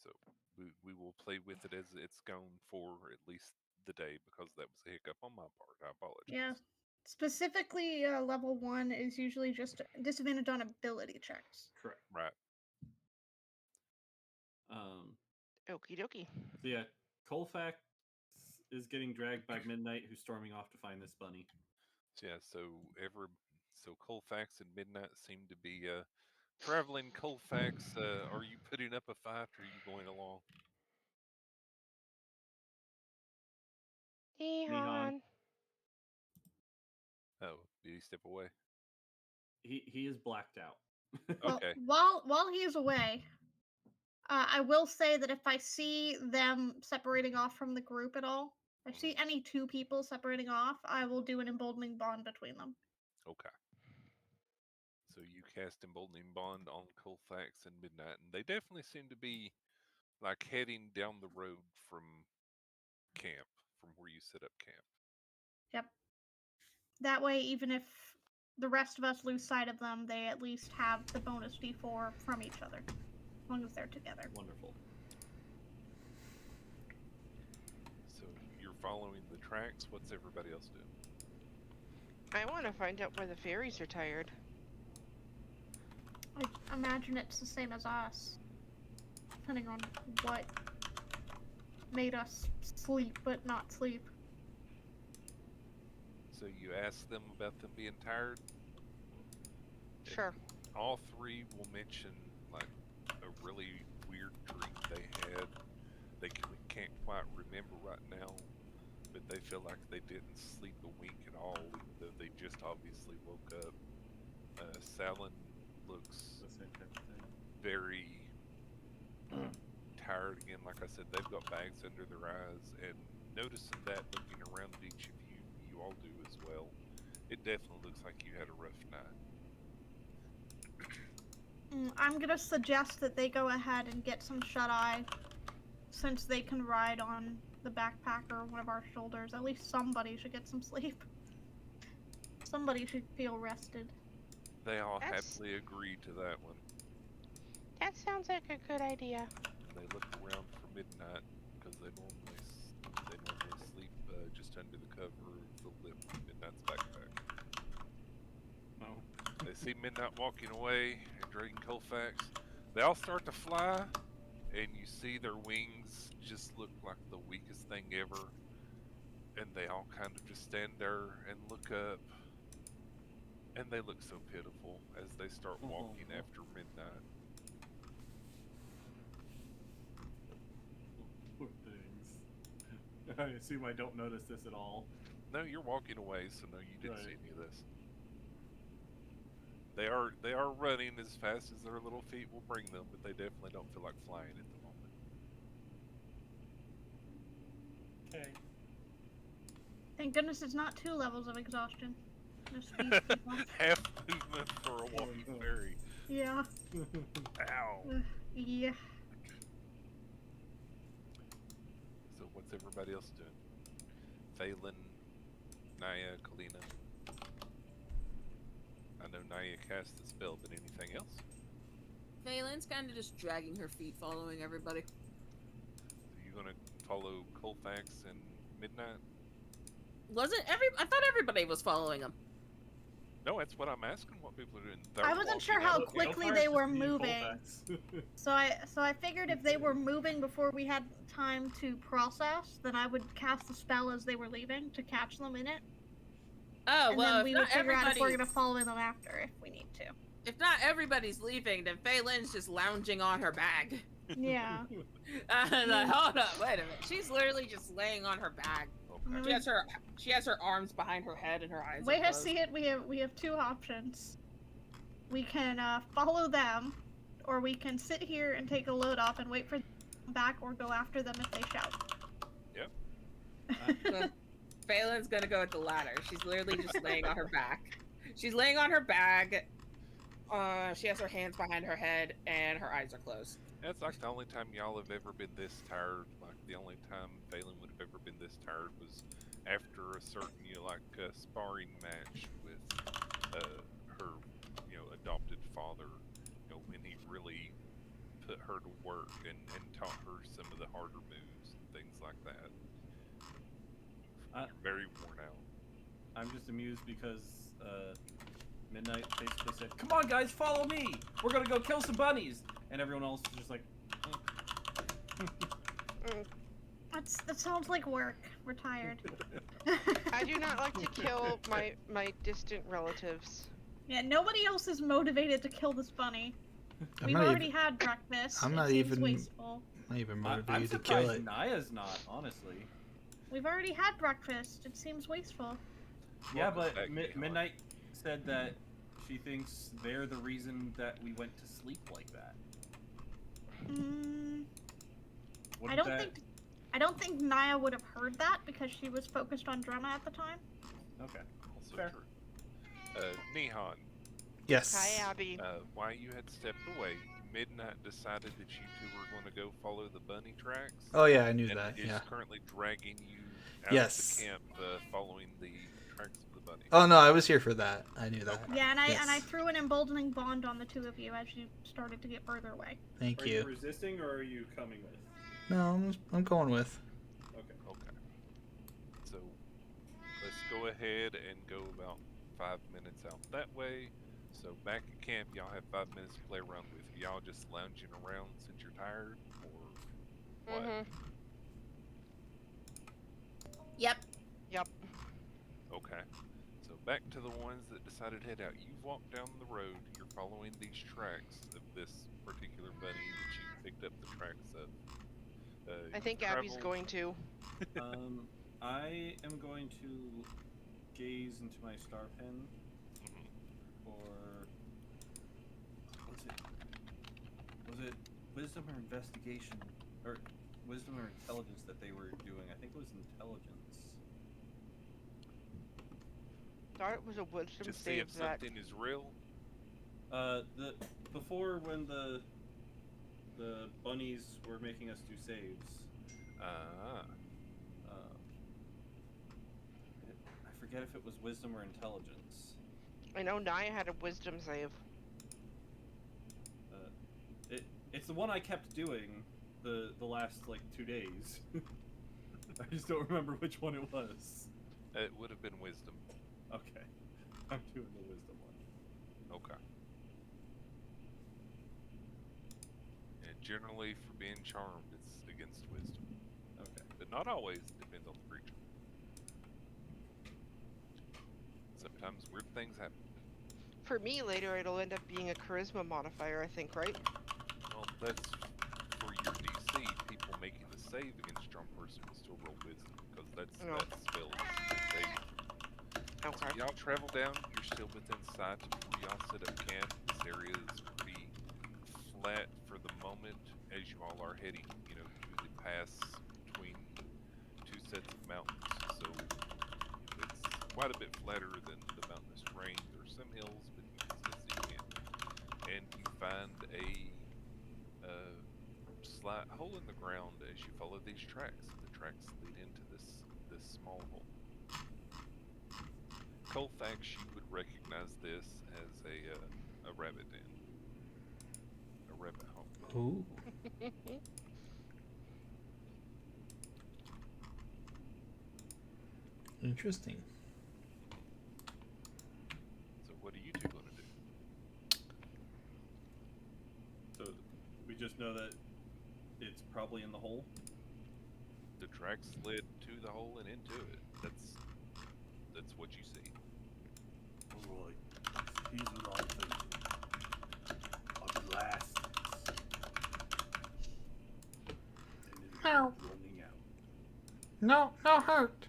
So we will play with it as it's gone for at least the day because that was a hiccup on my part. I apologize. Yeah. Specifically, level 1 is usually just disadvantage on ability checks. Correct. Right. Okie dokie. So yeah, Kolphax is getting dragged by Midnight, who's storming off to find this bunny. So yeah. So Colfax and Midnight seem to be traveling. Colfax, are you putting up a fight or are you going along? Nehan. Oh, did he step away? He is blacked out. Well, Okay. while he is away, I will say that if I see them separating off from the group at all, if I see any two people separating off, I will do an emboldening bond between them. Okay. So you cast Emboldening Bond on Kolphax and Midnight, and they definitely seem to be like heading down the road from camp, from where you set up camp. Yep. That way, even if the rest of us lose sight of them, they at least have the bonus D4 from each other, as long as they're together. Wonderful. So you're following the tracks. What's everybody else doing? I want to find out why the fairies are tired. I imagine it's the same as us, depending on what made us sleep but not sleep. So you ask them about them being tired. Sure. All three will mention like a really weird dream they had. They can't quite remember right now, but they feel like they didn't sleep a wink at all, even though they just obviously woke up. Salin looks The same type of thing. very tired again. Like I said, they've got bags under their eyes, and noticing that, looking around at each of you, you all do as well. It definitely looks like you had a rough night. I'm gonna suggest that they go ahead and get some shut-eye, since they can ride on the backpack or one of our shoulders. At least somebody should get some sleep. Somebody should feel rested. They all That's- happily agree to that one. That sounds like a good idea. They look around for Midnight because they normally sleep just under the cover of the lip of Midnight's backpack. Oh. They see Midnight walking away and dragging Kolphax. They all start to fly, and you see their wings just look like the weakest thing ever. And they all kind of just stand there and look up. And they look so pitiful as they start walking after Midnight. Poor things. I assume I don't notice this at all. No, you're walking away, so no, you didn't see Right. any of this. They are running as fast as their little feet will bring them, but they definitely don't feel like flying at the moment. Okay. Thank goodness it's not 2 levels of exhaustion. Just speed people. Half movement for a walking fairy. Yeah. Ow. Yeah. So what's everybody else doing? Phelan, Naya, Kalina. I know Naya cast the spell, but anything else? Phelan's kind of just dragging her feet, following everybody. Are you gonna follow Kolphax and Midnight? I thought everybody was following him. No, that's what I'm asking. What people are doing. I wasn't sure how quickly they were moving. So I figured if they were moving before we had time to process, then I would cast the spell as they were leaving to catch them in it. Oh, And well, then we would figure out if we're everybody- gonna follow them after if we need to. If not everybody's leaving, then Phelan's just lounging on her bag. Yeah. And hold up, wait a minute. She's literally just laying on her bag. Okay. She has her arms behind her head and her eyes. Way are to closed. see it. We have 2 options. We can follow them, or we can sit here and take a load off and wait for them to come back, or go after them if they shout. Yep. Phelan's gonna go with the latter. She's literally just laying on her back. She's laying on her bag. She has her hands behind her head and her eyes are closed. That's like the only time y'all have ever been this tired. Like the only time Phelan would have ever been this tired was after a certain, sparring match with her, adopted father. When he really put her to work and taught her some of the harder moves and things like that. You're very worn out. I'm just amused because Midnight basically said, "Come on, guys, follow me. We're gonna go kill some bunnies," and everyone else is just like, That sounds like work. We're tired. I do not like to kill my distant relatives. Yeah, nobody else is motivated to kill this bunny. I'm We've not already even- had breakfast. I'm It not seems even- wasteful. Not even I'm motivated to kill surprised it. Naya's not, honestly. We've already had breakfast. It seems wasteful. Yeah, Welcome but back, Neon. Midnight said that she thinks they're the reason that we went to sleep like that. I don't think Naya would have heard that because she was focused on drama at the time. Okay. Also Fair. true. Nihon, Yes. Hi, Abby. While you had stepped away, Midnight decided that you two were going to go follow the bunny tracks. Oh yeah, I knew And that. is Yeah. currently dragging you out Yes. of the camp, following the tracks of the bunny. Oh no, I was here for that. I knew that. Okay. Yeah, and Yes. I threw an emboldening bond on the two of you as you started to get further away. Thank Are you you. resisting or are you coming with? No, I'm going with. Okay. Okay. So let's go ahead and go about 5 minutes out that way. So back at camp, y'all have 5 minutes to play around with. Y'all just lounging around since you're tired, or what? Mhm. Yep. Yep. Okay. So back to the ones that decided to head out. You've walked down the road. You're following these tracks of this particular bunny that you picked up the tracks of. I you've think Abby's traveled- going to. I am going to gaze into my star pen Mhm. for was it wisdom or investigation or wisdom or intelligence that they were doing? I think it was intelligence. Thought it was a wisdom Just see if save that. something is real. The before when the bunnies were making us do saves. I forget if it was wisdom or intelligence. I know Naya had a wisdom save. It's the one I kept doing the last like 2 days. I just don't remember which one it was. It would have been wisdom. Okay, I'm doing the wisdom one. Okay. And generally, for being charmed, it's against wisdom. Okay. But not always. Depends on the creature. Sometimes weird things happen. For me, later it'll end up being a charisma modifier, I think, right? Well, that's for your DC. People making the save against charm person will still roll wisdom because that's No. that spell save. So Okay. y'all travel down. You're still within sight of where y'all set up camp. This area is pretty flat for the moment, as you all are heading, to the pass between two sets of mountains. So it's quite a bit flatter than the mountainous terrain. There's some hills, but you can still see camp. And you find a slight hole in the ground as you follow these tracks. The tracks lead into this small hole. Kolphax, you would recognize this as a rabbit den, a rabbit hole. Ooh. Interesting. So what are you two going to do? So we just know that it's probably in the hole. The tracks led to the hole and into it. That's what you see. Alright, here's what I'm thinking. I blast it. And it'll keep Ow. running out. No hurt.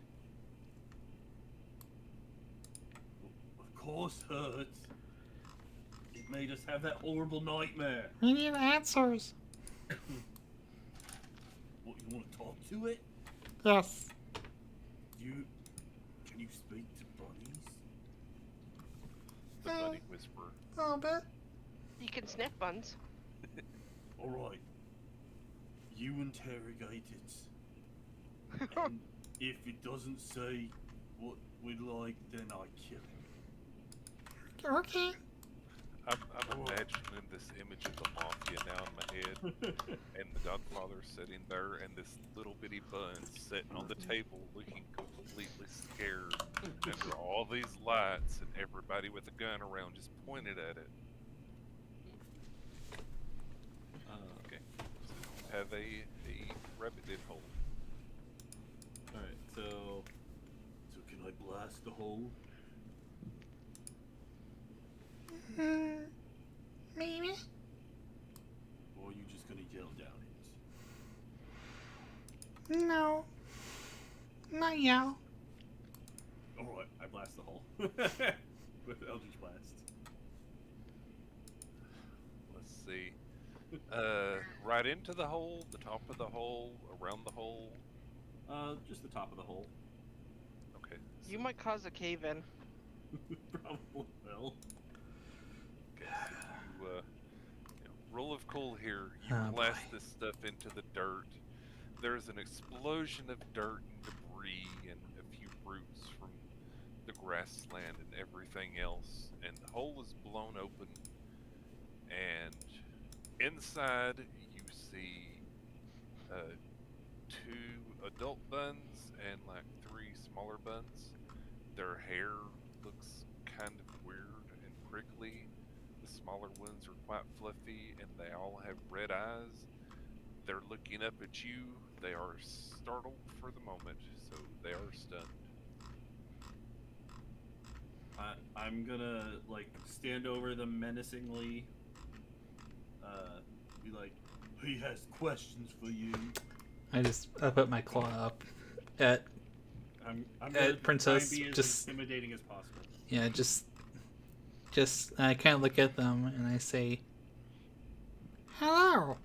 Of course hurts. It made us have that horrible nightmare. We need answers. What, you want to talk to it? Yes. Can you speak to bunnies? The bunny whisperer. A little bit. You can sniff buns. Alright. You interrogate it. And if it doesn't say what we'd like, then I kill it. Okay. I'm imagining this image of the mafia now in my head, and the Godfather sitting there, and this little bitty bun sitting on the table looking completely scared under all these lights and everybody with a gun around just pointed at it. Okay. So you have a rabbit den hole. Alright, so can I blast the hole? Maybe. Or are you just gonna yell down it? No. Not yell. alright, I blast the hole with Eldritch Blast. Let's see. Right into the hole, the top of the hole, around the hole. Just the top of the hole. Okay. You might cause a cave in. Probably will. You, rule of cool here. You Oh, blast boy. this stuff into the dirt. There's an explosion of dirt and debris and a few roots from the grassland and everything else, and the hole is blown open. And inside, you see two adult buns and like three smaller buns. Their hair looks kind of weird and prickly. The smaller ones are quite fluffy, and they all have red eyes. They're looking up at you. They are startled for the moment, so they are stunned. I'm gonna like stand over them menacingly. Be like, he has questions for you. I put my claw up at I'm gonna Princess, try and be as just- intimidating as possible. yeah, just I kind of look at them and I say, "Hello."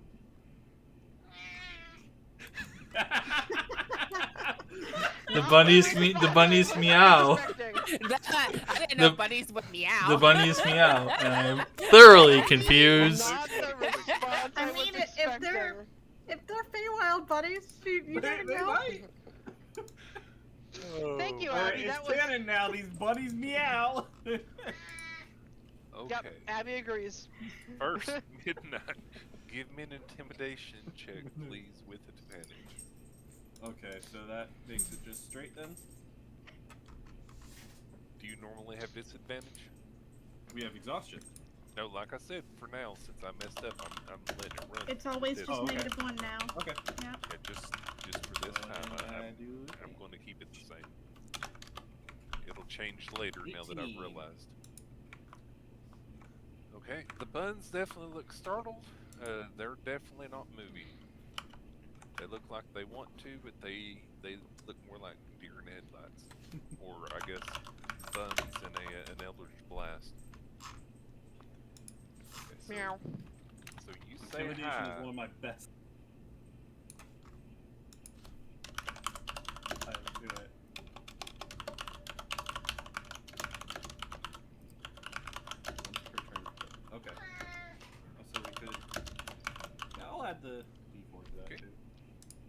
The bunnies meow. I didn't The- know bunnies would meow. The bunnies meow, and I'm thoroughly confused. Not the response I I was mean, if they're- expecting. If they're Feywild buddies, you never They know. might. Thank you, Alright, Abby. it's That was. canon now. These bunnies meow. Okay. Yep, Abby agrees. First, Midnight. Give me an intimidation check, please, with advantage. Okay, so that makes it just straight then. Do you normally have disadvantage? We have exhaustion. No, like I said, for now, since I messed up, I'm letting it run. It's always This- just Oh, okay. -1 now. Okay. Yeah. Yeah, just for this time, do I'm going to keep it the same. It'll change later now that I've 18. realized. Okay, the buns definitely look startled. They're definitely not moving. They look like they want to, but they look more like deer in headlights, or I guess buns in an eldritch blast. Okay, so, Meow. So you say Intimidation hi. is one of my best. I do it. Once per turn. Okay. So we could. Yeah, I'll add the D4 to that Okay. too.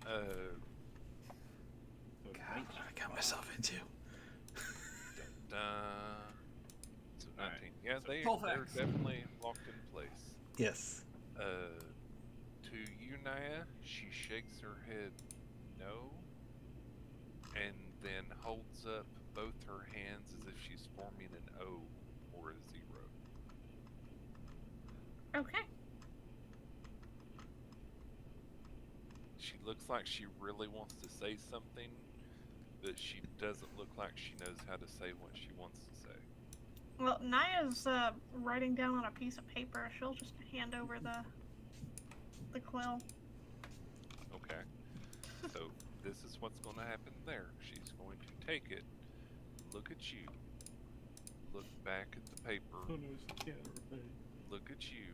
So it's God, 19. what I got myself into. So 19. Alright. Yeah, So they're Kolphax. definitely locked in place. Yes. To you, Naya, she shakes her head no, and then holds up both her hands as if she's forming an O or a 0. Okay. She looks like she really wants to say something, but she doesn't look like she knows how to say what she wants to say. Well, Naya's writing down on a piece of paper. She'll just hand over the quill. Okay. So this is what's going to happen there. She's going to take it, look at you, look back at the paper, Oh no, she can't write. look at you.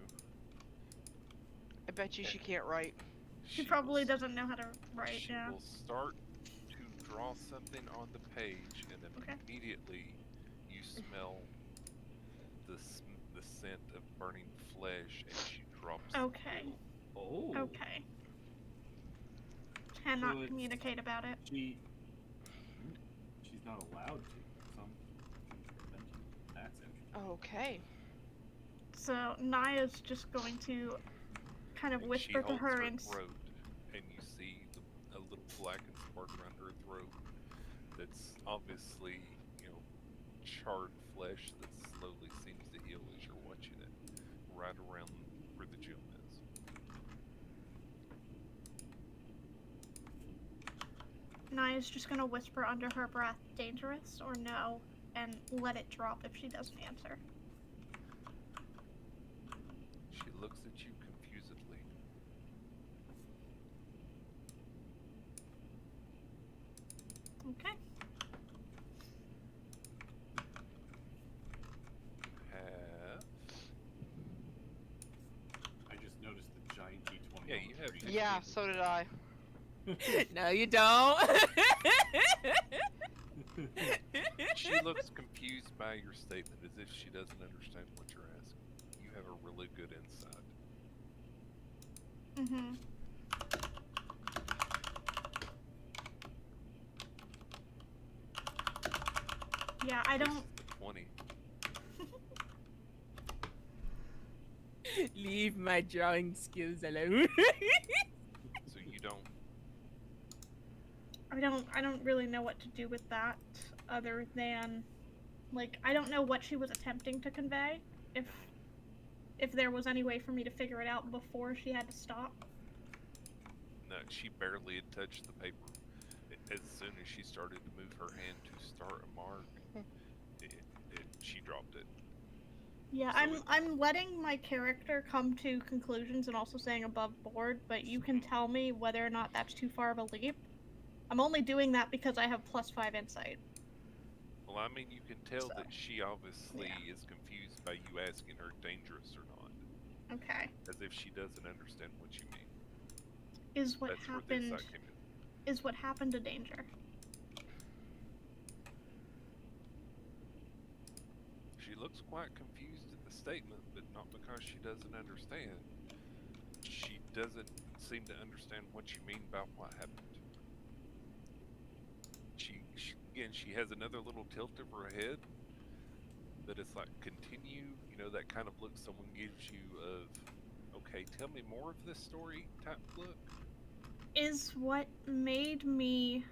I bet you she can't write. She will probably s- doesn't know how to write. She Yeah. will start to draw something on the page, and then Okay. immediately you smell the scent of burning flesh, and she drops. the Okay. quill. Oh. Okay. Cannot So it's- communicate about it. She's not allowed to. Some prevention. That's interesting. Okay. So Naya's just going to kind of And whisper she to holds her her and throat, and you see a little blackened spot around her throat. That's obviously, charred flesh that slowly seems to heal as you're watching it, right around where the gem is. Naya's just gonna whisper under her breath, dangerous or no, and let it drop if she doesn't answer. She looks at you confusedly. Okay. Have I just noticed the giant D20. Yeah, on you the have screen. Yeah, so did I. No, you don't. She looks confused by your statement, as if she doesn't understand what you're asking. You have a really good insight. Mm-hmm. Yeah, I This don't. is the 20. Leave my drawing skills alone. So you don't. I don't really know what to do with that other than like I don't know what she was attempting to convey. If there was any way for me to figure it out before she had to stop. No, she barely had touched the paper. As soon as she started to move her hand to start a mark, she dropped it. Yeah, So I'm letting my character come to conclusions and also saying above board, but you can tell me whether or not that's too far of a leap. I'm only doing that because I have +5 insight. Well, I mean, you can tell So, that she obviously is confused by you asking her dangerous or not, Okay. as if she doesn't understand what you mean. Is what That's where the happened insight came in. is what happened a danger? She looks quite confused at the statement, but not because she doesn't understand. She doesn't seem to understand what you mean by what happened. She has another little tilt of her head, but it's like continue, that kind of look someone gives you of, okay, tell me more of this story type look. Is what made me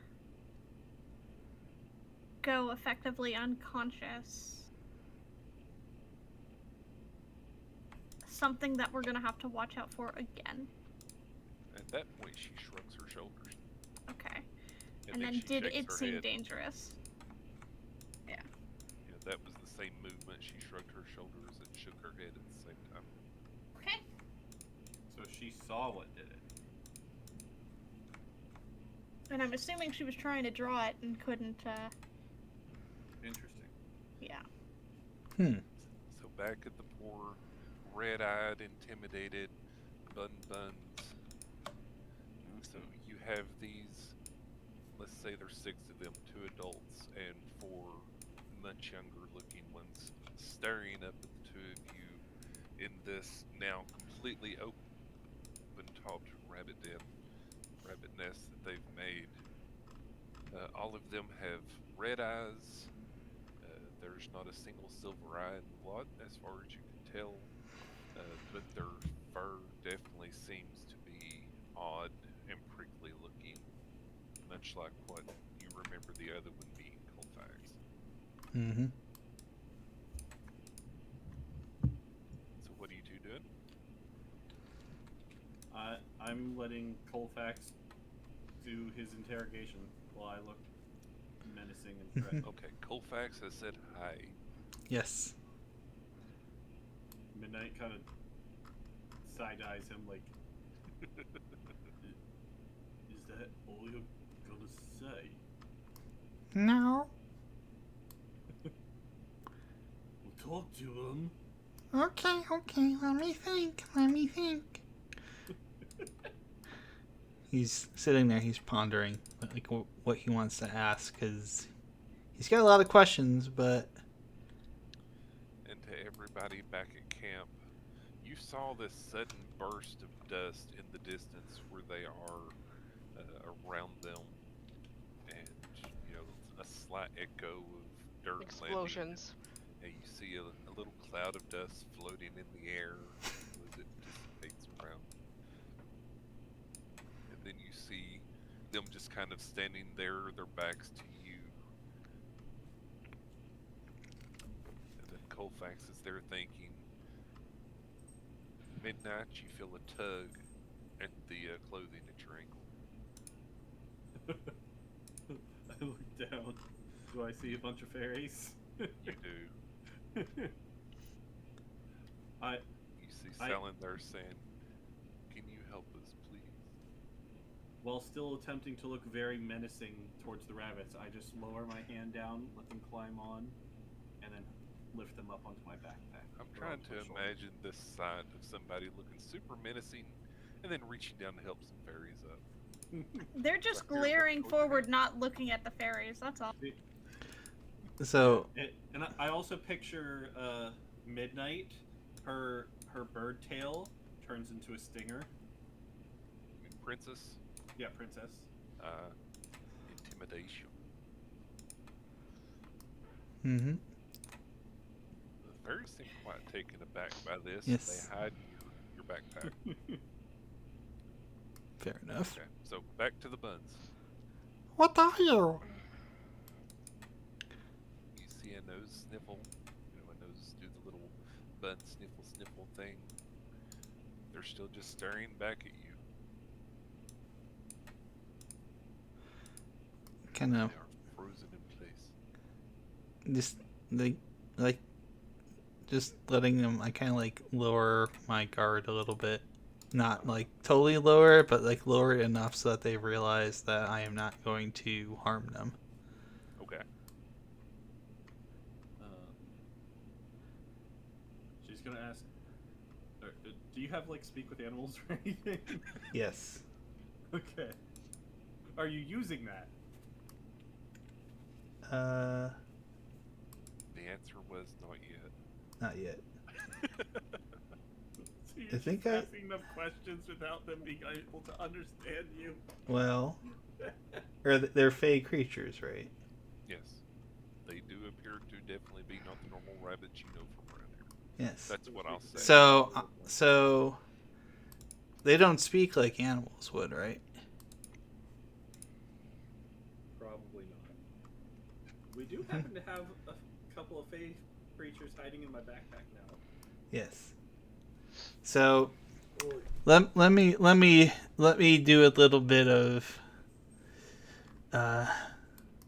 go effectively unconscious something that we're gonna have to watch out for again? At that point, she shrugs her shoulders. Okay. And then she did shakes it her seem head. dangerous? Yeah. That was the same movement. She shrugged her shoulders and shook her head at the same time. Okay. So she saw what did it. And I'm assuming she was trying to draw it and couldn't, Interesting. yeah. So back at the poor, red-eyed, intimidated buns. So you have these, let's say there's 6 of them, 2 adults and 4 much younger looking ones, staring up at the 2 of you in this now completely open-topped rabbit nest that they've made. All of them have red eyes. There's not a single silver eye in the lot, as far as you can tell. But their fur definitely seems to be odd and prickly looking, much like what you remember the other one being, Kolphax. Mm-hmm. So what are you 2 doing? I'm letting Kolphax do his interrogation while I look menacing and threatening. Okay, Kolphax has said hi. Yes. Midnight kind of side-eyes him like, is that all you're gonna say? No. We'll talk to him. Okay. Let me think. He's sitting there. He's pondering like what he wants to ask because he's got a lot of questions, but. And to everybody back at camp, you saw this sudden burst of dust in the distance where they are around them, and a slight echo of dirt Explosions. landing. And you see a little cloud of dust floating in the air as it dissipates around. And then you see them just kind of standing there, their backs to you. And then Kolphax is there thinking. Midnight, you feel a tug at the clothing at your ankle. I look down. Do I see a bunch of fairies? You do. You see Selen there saying, "Can you help us, please?" While still attempting to look very menacing towards the rabbits, I just lower my hand down, let them climb on, and then lift them up onto my backpack. I'm trying to imagine this side of somebody looking super menacing and then reaching down to help some fairies up. They're just Like they're glaring looking forward, not looking at the fairies. That's all. So. And I also picture Midnight, her her bird tail turns into a stinger. Princess, Yeah, princess. intimidation. Mm-hmm. The fairies seem quite taken aback by this. Yes. They hide in your backpack. Fair enough. Okay, so back to the buns. What are you? You see a nose sniffle. You know, a nose do the little bun sniffle thing. They're still just staring back at you. Kind They of are frozen in place. just like just letting them. I kind of like lower my guard a little bit, not like totally lower, but like lower it enough so that they realize that I am not going to harm them. Okay. She's gonna ask, do you have like speak with animals or anything? Yes. Okay. Are you using that? Uh, The answer was not yet. not yet. So you're I think just asking them questions without them being able to understand you. Well, or they're fey creatures, right? Yes. They do appear to definitely be not the normal rabbits you know from around here. Yes. That's what I'll say. So they don't speak like animals would, right? Probably not. We do happen to have a couple of fey creatures hiding in my backpack now. Yes. So let me do a little bit of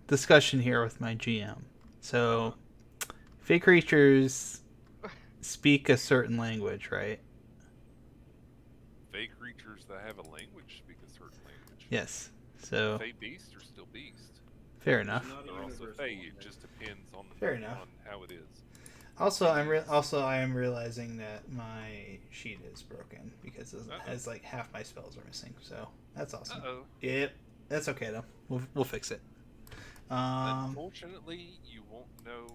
discussion here with my GM. So fey creatures speak a certain language, right? Fey creatures that have a language speak a certain language. Yes. So Fey beasts are still beasts. fair enough. Not a They're also universal fey. one, It then. just depends on Fair enough. on how it is. Also, I am realizing that my sheet is broken because it has like half my spells are missing. So that's awesome. Uh-oh. Yep, that's okay though. We'll fix it. Unfortunately, you won't know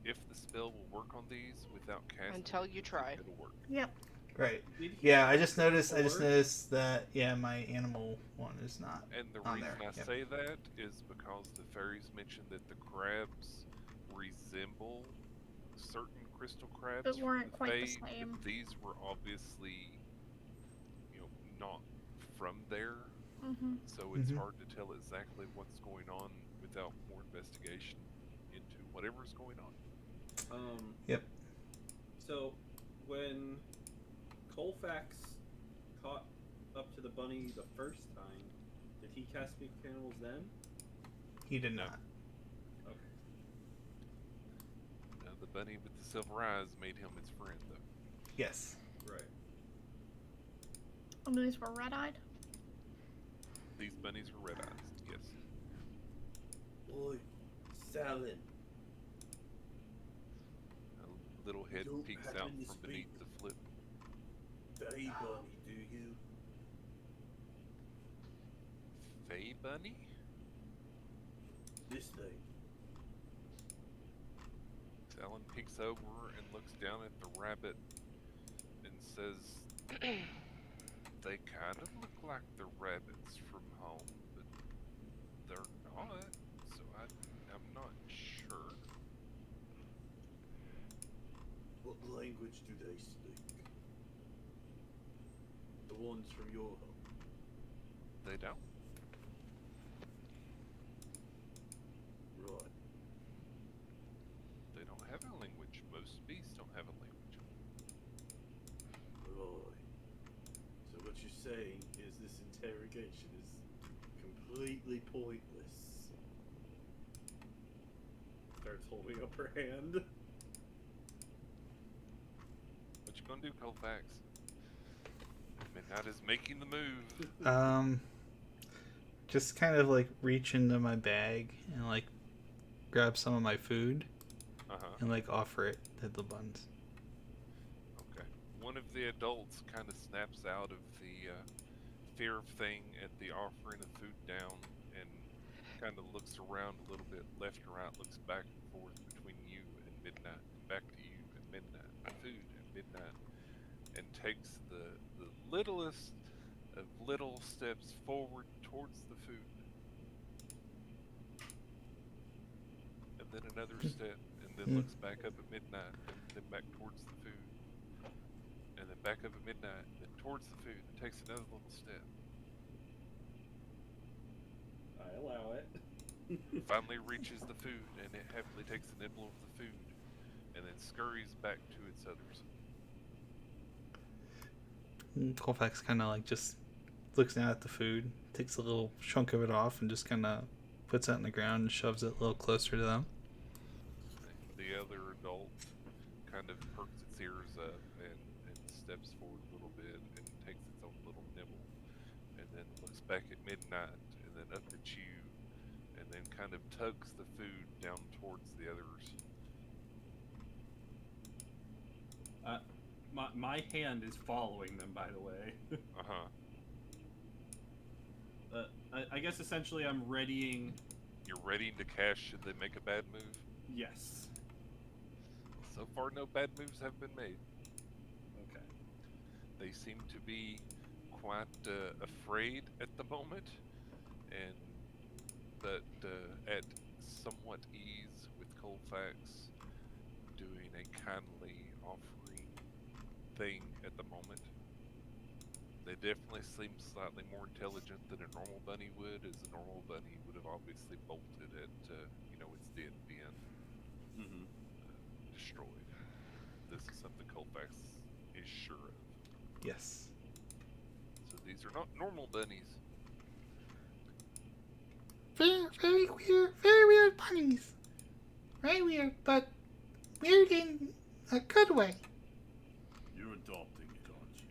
if the spell will work on these without casting Until you try. It'll work. Yep. Right. Did he Yeah, I have just noticed before? that my animal one is not. And the On reason there, I yep. say that is because the fairies mentioned that the crabs resemble certain crystal crabs But from weren't the quite the Fae, same. but these were obviously, not from there. Mm-hmm. So it's Mhm. hard to tell exactly what's going on without more investigation into whatever's going on. Yep. So, when Kolphax caught up to the bunny the first time, did he cast Speak with Animals then? He did not. Okay. The bunny with the silver eyes made him its friend, though. Yes. Right. And these were red-eyed. These bunnies were red eyes, yes. Oi, Salad. A little head Don't peeks happen out to from speak beneath the flip. Fey bunny, do you? Fey bunny? This thing. Alan peeks over and looks down at the rabbit and says, they kind of look like the rabbits from home, but they're not, so I'm not sure. What language do they speak? The ones from your home. They don't. Right. They don't have a language. Most beasts don't have a language. Right. So what you're saying is this interrogation is completely pointless. Starts holding up her hand. What you gonna do, Kolphax? Midnight is making the move. Just kind of like reach into my bag and like grab some of my food and like offer it to the buns. Okay. One of the adults kind of snaps out of the fear thing at the offering of food down and kind of looks around a little bit, left and right, looks back and forth between you and Midnight, back to you and Midnight, food and Midnight. and takes the littlest of little steps forward towards the food. And then another step, and then looks back up at midnight, and then back towards the food. And then back up at midnight, and then towards the food, and takes another little step. I allow it. Finally reaches the food, and it happily takes a nibble of the food, and then scurries back to its others. Kolphax kind of like just looks down at the food, takes a little chunk of it off, and just kind of puts it on the ground and shoves it a little closer to them. The other adult kind of perks its ears up and steps forward a little bit and takes its own little nibble, and then looks back at midnight and then up at you, and then kind of tugs the food down towards the others. My hand is following them, by the way. I guess essentially I'm readying. You're readying to cash should they make a bad move? Yes. So far, no bad moves have been made. Okay. They seem to be quite afraid at the moment, but at somewhat ease with Kolphax doing a kindly offering thing at the moment. They definitely seem slightly more intelligent than a normal bunny would, as a normal bunny would have obviously bolted at its den being destroyed. This is something Kolphax is sure of. Yes. So these are not normal bunnies. Very weird bunnies. Very weird, but weird in a good way. You're adopting it, aren't you?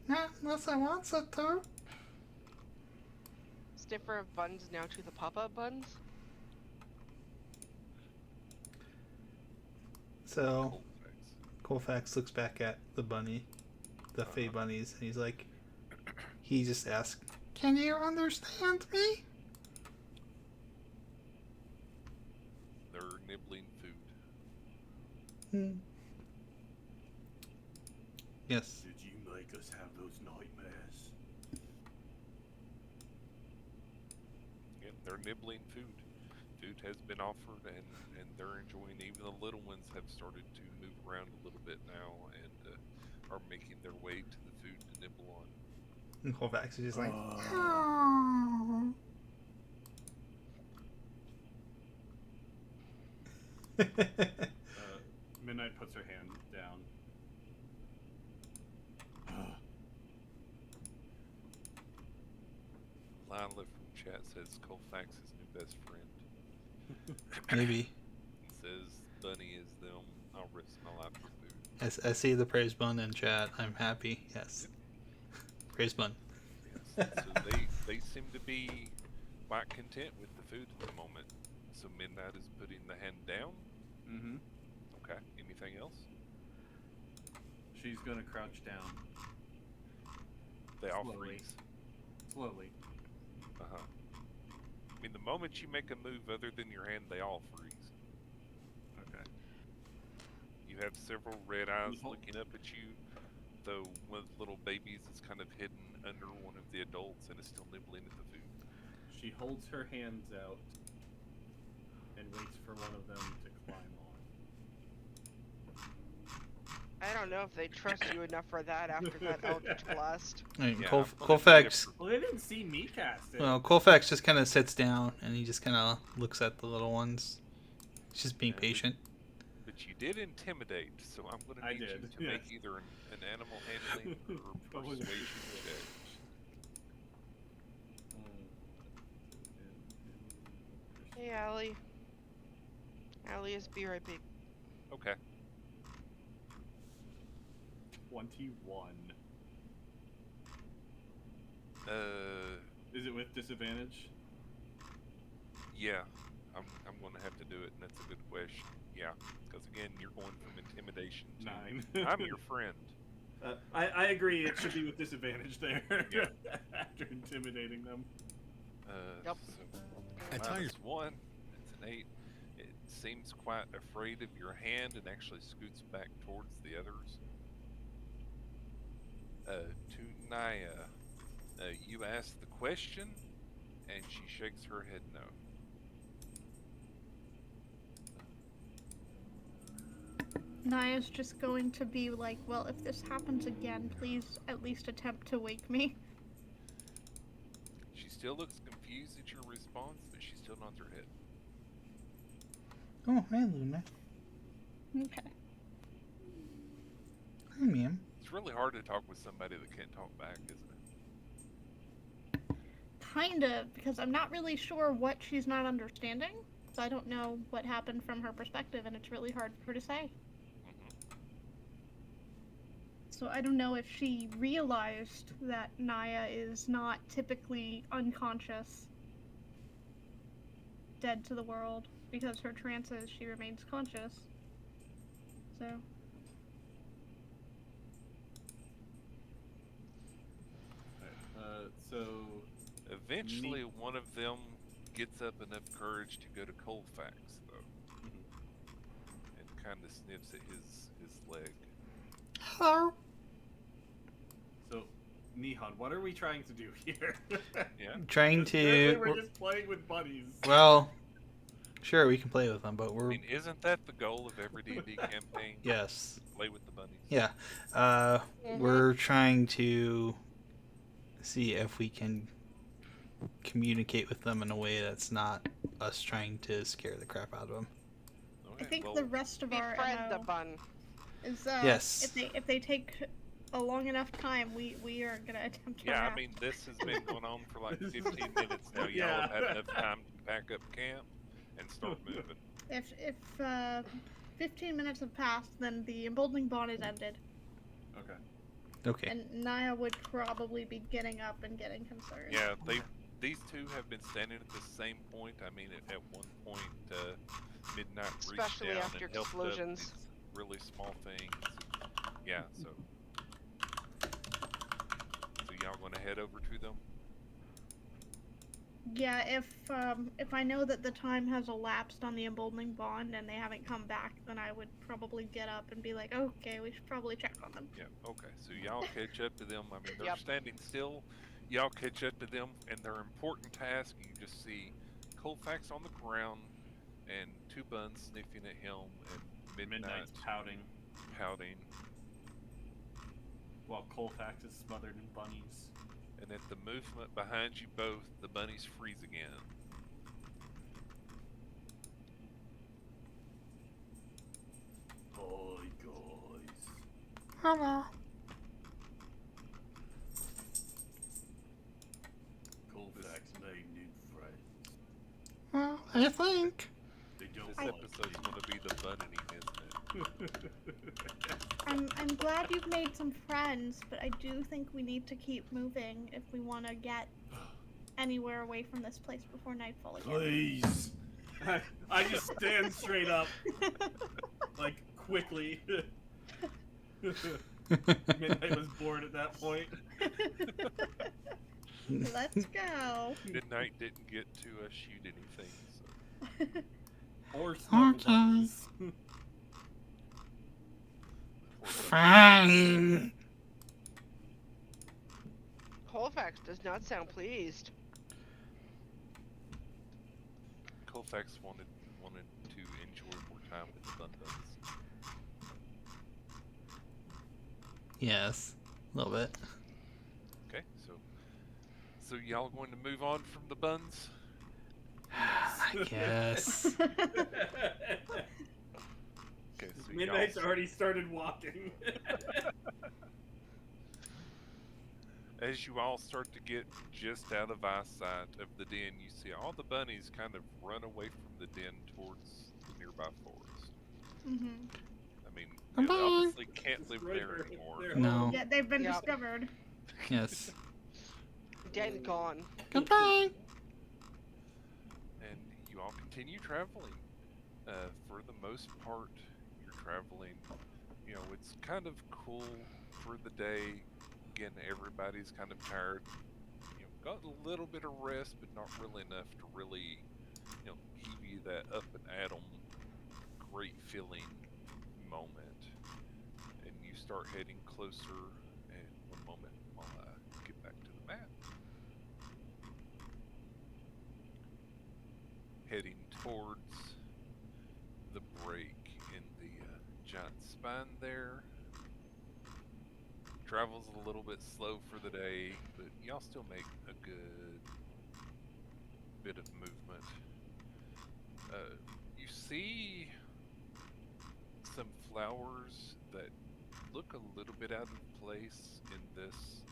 Not unless I want it to. Sniffer of buns now to the Papa buns. So, Kolphax looks back at the bunny, the Fey bunnies, and he just asks, "Can you understand me?" They're nibbling food. Yes. Did you make us have those nightmares? Yep, they're nibbling food. Food has been offered, and they're enjoying. Even the little ones have started to move around a little bit now, and are making their way to the food to nibble on. And Kolphax is just like, Midnight puts her hand down. Lila from chat says Kolphax's new best friend. Maybe. He says Bunny is them. I'll risk my life for food. I see the praise bun in chat. I'm happy. Yes. Praise bun. Yes. So they seem to be quite content with the food at the moment. So Midnight is putting the hand down. Mm-hmm. Okay. Anything else? She's gonna crouch down. They all Slowly. freeze. Slowly. I mean, the moment you make a move other than your hand, they all freeze. Okay. You have several red eyes Mhm. looking up at you, though one of the little babies is kind of hidden under one of the adults and is still nibbling at the food. She holds her hands out and waits for one of them to climb on. I don't know if they trust you enough for that after that Eldritch Blast. Right, Yeah, Kolphax. Well, they didn't see me cast it. Well, Kolphax just kind of sits down and he just kind of looks at the little ones. He's just being Yeah, patient. But you did intimidate, so I'm going to I need you did, to make yes. either an animal handling or Probably. persuasion check. Hey, Allie. Allie is be right back. Okay. 21. Is it with disadvantage? Yeah. I'm going to have to do it, and that's a good question. Yeah, because again, you're going from intimidation to 9. I'm your friend. I agree. It should be with disadvantage there. Yeah. After intimidating them. Yep. So I tell you- -1. It's an 8. It seems quite afraid of your hand and actually scoots back towards the others. To Naya, you ask the question, and she shakes her head no. Naya's just going to be like, well, if this happens again, please at least attempt to wake me. She still looks confused at your response, but she still nods her head. Oh, hi, Luna. Okay. Hi, ma'am. It's really hard to talk with somebody that can't talk back, isn't it? Kinda, because I'm not really sure what she's not understanding. So I don't know what happened from her perspective, and it's really hard for her to say. Mm-hmm. So I don't know if she realized that Naya is not typically unconscious, dead to the world, because her trances, she remains conscious. So. So Eventually, one of them gets up enough courage to go to Kolphax, though, and kind of sniffs at his leg. Hello. So, Nihon, what are we trying to do here? Yeah. Trying Apparently to. we're just playing with bunnies. Well, sure, we can play with them, but I we're. mean, isn't that the goal of every D&D campaign? Yes. Play with the bunnies. Yeah. We're trying to see if we can communicate with them in a way that's not us trying to scare the crap out of them. Okay, I think well, the rest of our Befriend the MO bun. is Yes. if they take a long enough time, we are gonna attempt to yeah, I wrap. mean, this has been going on for like 15 minutes now. Y'all Yeah. have had enough time to pack up camp and start moving. If 15 minutes have passed, then the emboldening bond is ended, Okay. Okay. and Naya would probably be getting up and getting concerned. Yeah, these two have been standing at the same point. I mean, at one point, Midnight Especially reached down after and helped up explosions. these really small things. Yeah, so y'all going to head over to them? Yeah, if I know that the time has elapsed on the emboldening bond and they haven't come back, then I would probably get up and be like, okay, we should probably check on them. Yeah, okay. So y'all catch up to them. I mean, they're Yep. standing still. Y'all catch up to them, and their important task, you just see Kolphax on the ground and two buns sniffing at him and Midnight Midnight's pouting, pouting. while Kolphax is smothered in bunnies. And at the movement behind you both, the bunnies freeze again. Hi, guys. Hello. Kolphax made new friends. Well, I think. They don't This like episode's you. going to be the bunning, isn't it? I'm glad you've made some friends, but I do think we need to keep moving if we want to get anywhere away from this place before nightfall again. Please. I just stand straight up, like, quickly. Midnight was bored at that point. Let's go. Midnight didn't get to shoot anything, so. Or smuggle Okay. bunnies. Fine. Kolphax does not sound pleased. Kolphax wanted to enjoy more time with the Bun Buns. Yes. A little bit. Okay, so y'all going to move on from the buns? I guess. Okay, so Midnight's y'all, already started walking. as you all start to get just out of eyesight of the den, you see all the bunnies kind of run away from the den towards the nearby forest. Mm-hmm. I mean, Bye-bye. they obviously can't live Right there there. anymore. There. No. Yeah, they've been Yep. discovered. Yes. Dead and gone. Goodbye. And you all continue traveling. For the most part, you're traveling. You know, it's kind of cool for the day. Again, everybody's kind of tired. You know, got a little bit of rest, but not really enough to really, you know, give you that up and at 'em great feeling moment. And you start heading closer, and one moment while I get back to the map. Heading towards the break in the giant spine there. Travel's a little bit slow for the day, but y'all still make a good bit of movement. You see some flowers that look a little bit out of place in this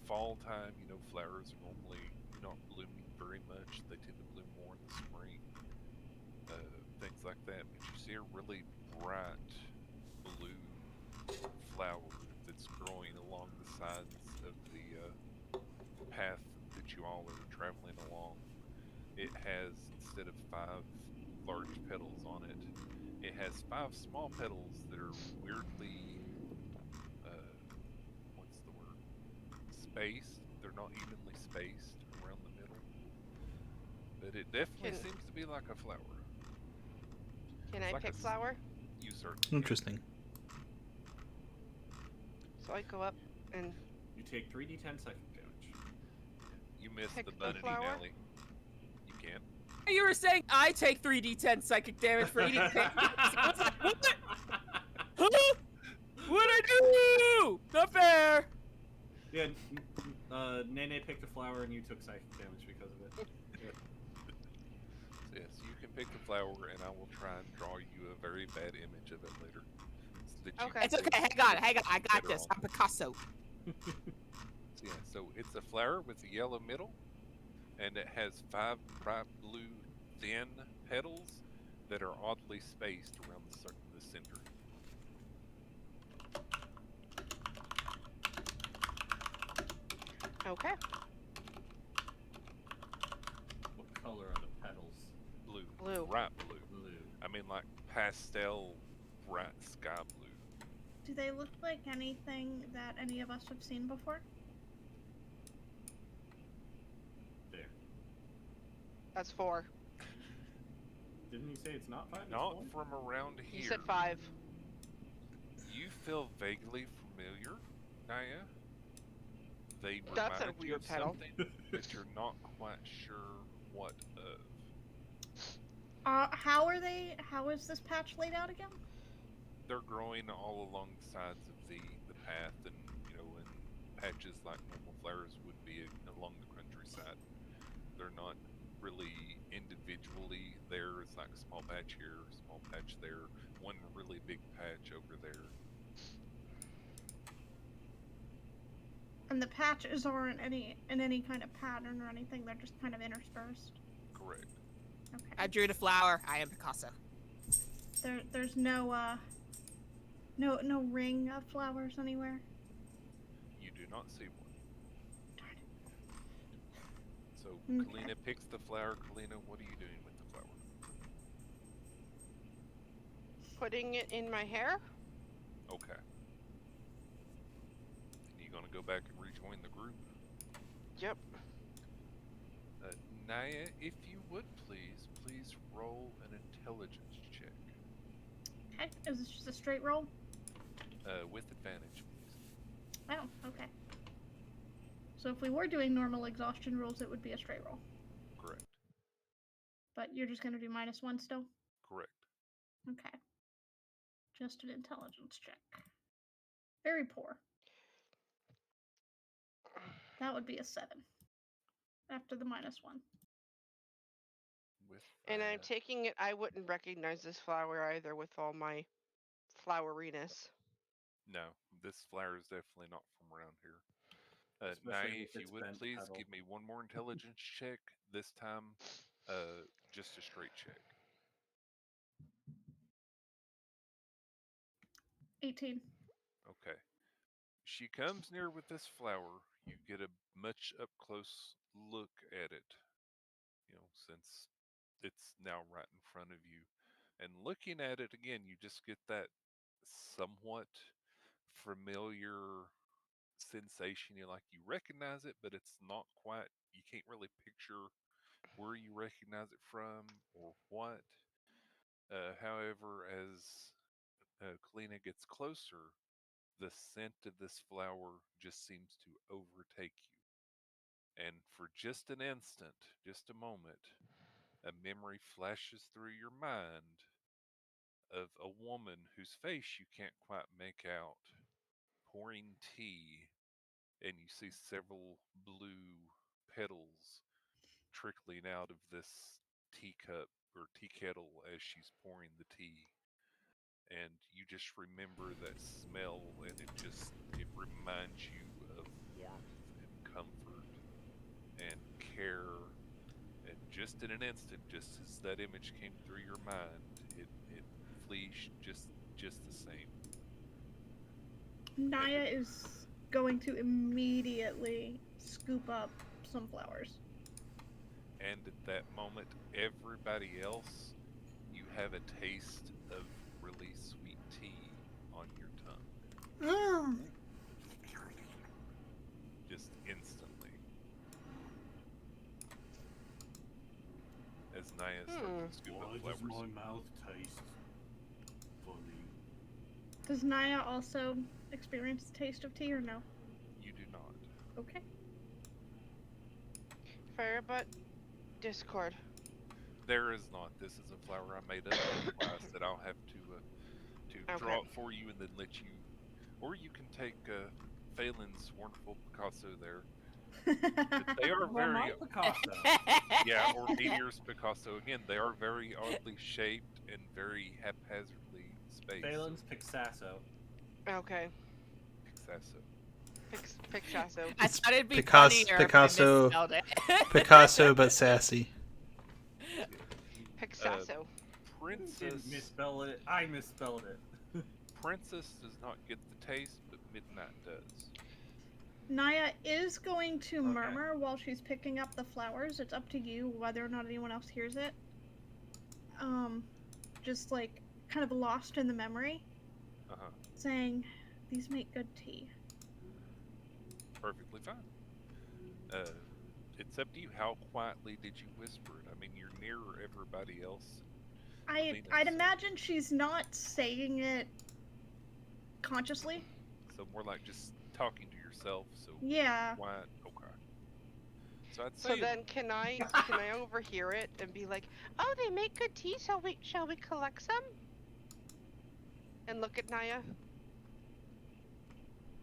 fall time. You know, flowers are normally not blooming very much. They tend to bloom more in the spring. Things like that. But you see a really bright blue flower that's growing along the sides of the path that you all are traveling along. It has, instead of 5 large petals on it, it has 5 small petals that are weirdly, what's the word? Spaced. They're not evenly spaced around the middle. But it definitely Can- seems to be like a flower. Can It's I like pick a flower? You certainly can. Interesting. So I go up and You take 3d10 psychic damage. You missed Pick the a button, flower? Nelly. You can. You were saying I take 3d10 psychic damage for eating things. I was like, what? Huh? What'd I do? Not fair. Yeah, Nene picked a flower and you took psychic damage because of it. So yes, you can pick the flower, and I will try and draw you a very bad image of it later. So that you Okay. can It's okay. focus Hang on. I got better this. on I'm Picasso. So yeah, so it's a flower with a yellow middle, and it has 5 bright blue thin petals that are oddly spaced around the center. okay. What color are the petals? Blue. Blue. Bright blue. Blue. I mean, like pastel, bright sky blue. Do they look like anything that any of us have seen before? There. That's 4. Didn't you say it's not 5? Not It's 4? from around here. You said 5. You feel vaguely familiar, Naya. They That's a remind you weird of petal. something, but you're not quite sure what of. How is this patch laid out again? They're growing all along the sides of the path, and in patches like normal flowers would be along the countryside. They're not really individually there. It's like a small patch here, small patch there, one really big patch over there. And the patches aren't in any kind of pattern or anything. They're just kind of interspersed. Correct. Okay. I drew the flower. I am Picasso. There's no no ring of flowers anywhere. You do not see one. Darn So Okay. Kalina picks the flower. Kalina, what are you doing with the flower? Putting it in my hair? Okay. You gonna go back and rejoin the group? Yep. Naya, if you would please roll an intelligence check. Okay. Is this just a straight roll? With advantage, please. Oh, okay. So if we were doing normal exhaustion rolls, it would be a straight roll. Correct. But you're just gonna do -1 still? Correct. Okay. Just an intelligence check. Very poor. That would be a 7. After the -1. With And I'm that, taking it I wouldn't recognize this flower either with all my floweriness. no, this flower is definitely not from around here. Especially Naya, with if you its would bent please petal. give me one more intelligence check. This time, just a straight check. 18. Okay. She comes near with this flower. You get a much up close look at it, since it's now right in front of you. And looking at it again, you just get that somewhat familiar sensation. You recognize it, but it's not quite, you can't really picture where you recognize it from or what. However, as Kalina gets closer, the scent of this flower just seems to overtake you. And for just an instant, just a moment, a memory flashes through your mind of a woman whose face you can't quite make out, pouring tea, and you see several blue petals trickling out of this teacup or tea kettle as she's pouring the tea. And you just remember that smell, and it reminds you of warmth and comfort and care. And just in an instant, just as that image came through your mind, it flees just the same. Naya is going to immediately scoop up some flowers. And at that moment, everybody else, you have a taste of really sweet tea on your tongue. Mm. Just instantly. As Naya starts to scoop Why up does my flowers. mouth taste funny? Does Naya also experience the taste of tea or no? You do not. Okay. Firebutt, Discord. There is not. This is a flower I made up in class that I'll have to draw it for you and then let you, or you can take Phelan's wonderful Picasso there. But they are Well, very my Picasso. yeah, or Meteor's Picasso. Again, they are very oddly shaped and very haphazardly spaced. Phelan's Picasso. Okay. Picasso. Picasso. I thought it'd be Picasso- funnier Picasso- if I misspelled it. Picasso, but sassy. Picasso. You Princess didn't misspell it. I misspelled it. Princess does not get the taste, but Midnight does. Naya is going to Okay. murmur while she's picking up the flowers. It's up to you whether or not anyone else hears it. Just like kind of lost in the memory, Uh-huh. saying, "These make good tea." Perfectly fine. It's up to you. How quietly did you whisper it? I mean, you're near everybody else. I'd Venus. imagine she's not saying it consciously. So more like just talking to yourself. So Yeah. quiet. Okay. So I'd So say then can I overhear it and be like, "Oh, they make good tea. Shall we collect some?" And look at Naya.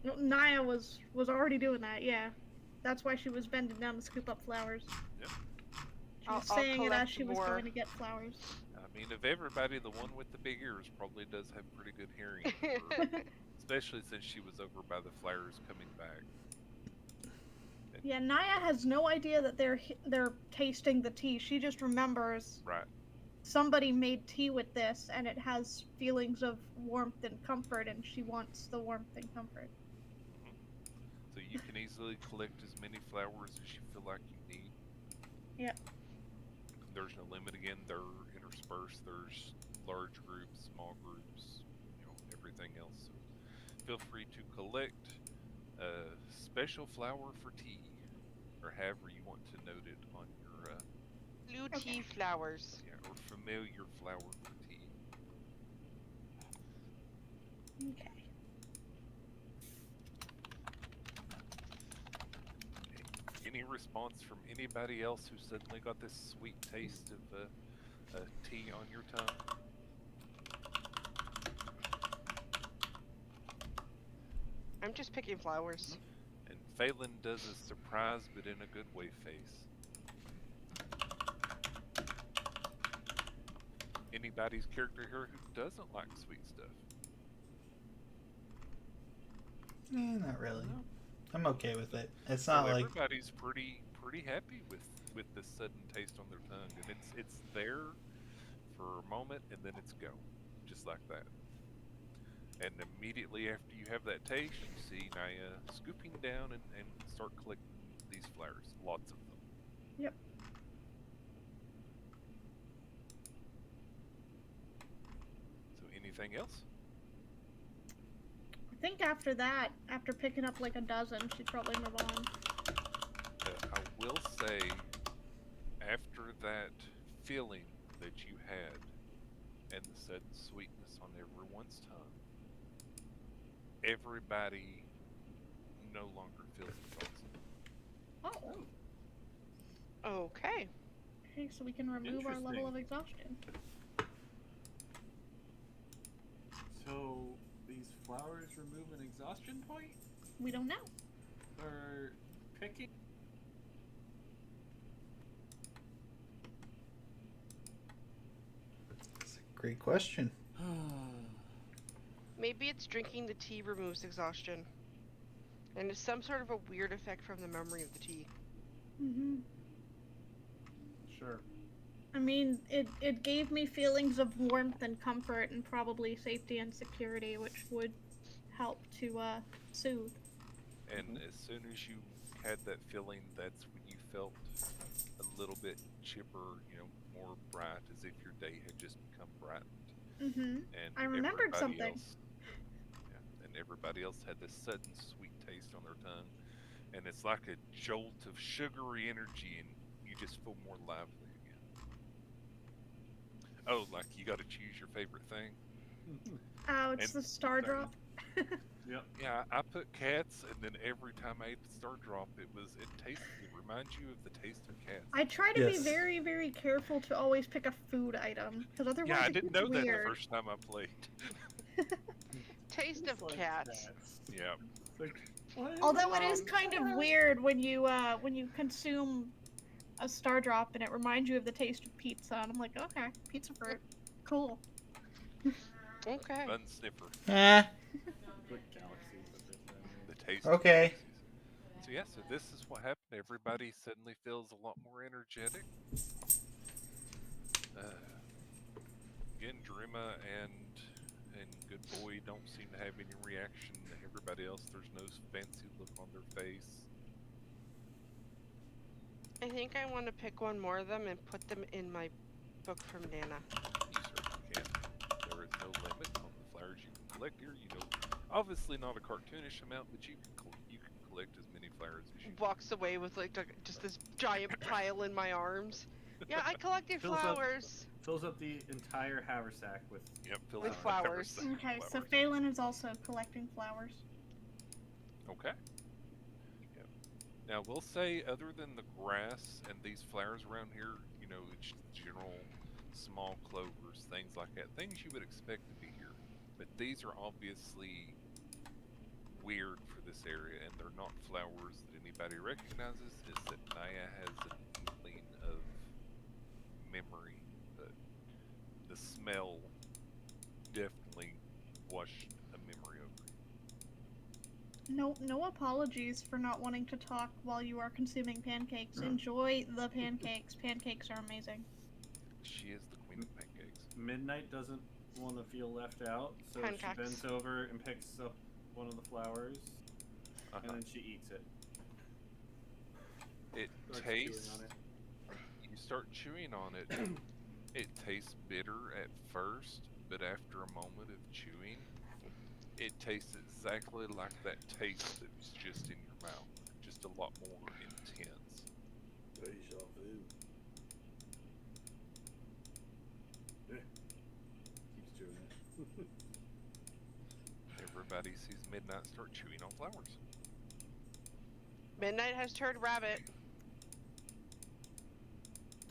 Well, Naya was already doing that. Yeah, that's why she was bending down to scoop up flowers. Yep. She was I'll saying it as collect she was more. going to get flowers. I mean, of everybody, the one with the big ears probably does have pretty good hearing, especially since she was over by the flowers coming back. Yeah, Naya has no idea that they're tasting the tea. She just remembers Right. somebody made tea with this, and it has feelings of warmth and comfort, and she wants the warmth and comfort. So you can easily collect as many flowers as you feel like you need. Yep. There's no limit again. They're interspersed. There's large groups, small groups, everything else. So feel free to collect a special flower for tea, or however you want to note it on your Blue tea flowers. or familiar flower for tea. Okay. Any response from anybody else who suddenly got this sweet taste of tea on your tongue? I'm just picking flowers. And Phelan does a surprise but in a good way face. Anybody's character here who doesn't like sweet stuff? Not really. I'm okay with it. It's So not like everybody's pretty happy with this sudden taste on their tongue, and it's there for a moment and then it's gone, just like that. And immediately after you have that taste, you see Naya scooping down and start collecting these flowers, lots of them. Yep. So anything else? I think after that, after picking up like a dozen, she'd probably move on. I will say, after that feeling that you had and the sudden sweetness on everyone's tongue, everybody no longer feels exhausted. Oh. Okay. Okay, so we can remove our level Interesting. of exhaustion. So these flowers remove an exhaustion point, We don't know. or picking? That's a great question. Maybe it's drinking the tea removes exhaustion. And it's some sort of a weird effect from the memory of the tea. Mm-hmm. Sure. I mean, it gave me feelings of warmth and comfort and probably safety and security, which would help to soothe. And as soon as you had that feeling, that's when you felt a little bit chipper, more bright, as if your day had just become brightened. Mm-hmm. And I remembered everybody something. else, and everybody else had this sudden sweet taste on their tongue, and it's like a jolt of sugary energy, and you just feel more lively again. Oh, like you got to choose your favorite thing. Oh, it's And- the star drop. Yep. Yeah, I put cats, and then every time I ate the star drop, it reminds you of the taste of cats. I try to Yes. be very, very careful to always pick a food item, because otherwise Yeah, I it didn't gets know that the weird. first time I played. Taste It's of like cats. Yeah. It's like, what? Although it is Um, kind of weird when you consume a star drop and it reminds you of the taste of pizza, and I'm like, okay, pizza fruit, cool. Okay. Bun sniffer. Good galaxies that they're saying. The taste Okay. of galaxies. So yeah, so this is what happened. Everybody suddenly feels a lot more energetic. Again, Drima and Good Boy don't seem to have any reaction. Everybody else, there's no fancy look on their face. I think I want to pick one more of them and put them in my book from Nana. You certainly can. There is no limit on the flowers you can collect here. Obviously not a cartoonish amount, but you can collect as many flowers as you Walks away with like just this giant pile in my arms. Yeah, I collected Fills up- flowers. Fills up the entire haversack with. Yep, fills With up the flowers. haversack with Okay, so flowers. Phelan is also collecting flowers. Okay. Yep. Now, we'll say, other than the grass and these flowers around here, it's general small clovers, things like that, things you would expect to be here. But these are obviously weird for this area, and they're not flowers that anybody recognizes. It's that Naya has an inkling of memory, but the smell definitely washed a memory over you. No apologies for not wanting to talk while you are consuming pancakes. Enjoy the pancakes. Pancakes are amazing. She is the queen of pancakes. Midnight doesn't want to feel left out, so she Pancakes. bends over and picks up one of the flowers, Uh-huh. and then she eats it. It Starts chewing tastes. on it. You start chewing on it. It tastes bitter at first, but after a moment of chewing, it tastes exactly like that taste that was just in your mouth, just a lot more intense. Deja vu. Keeps chewing it. Everybody sees Midnight start chewing on flowers. Midnight has turned rabbit.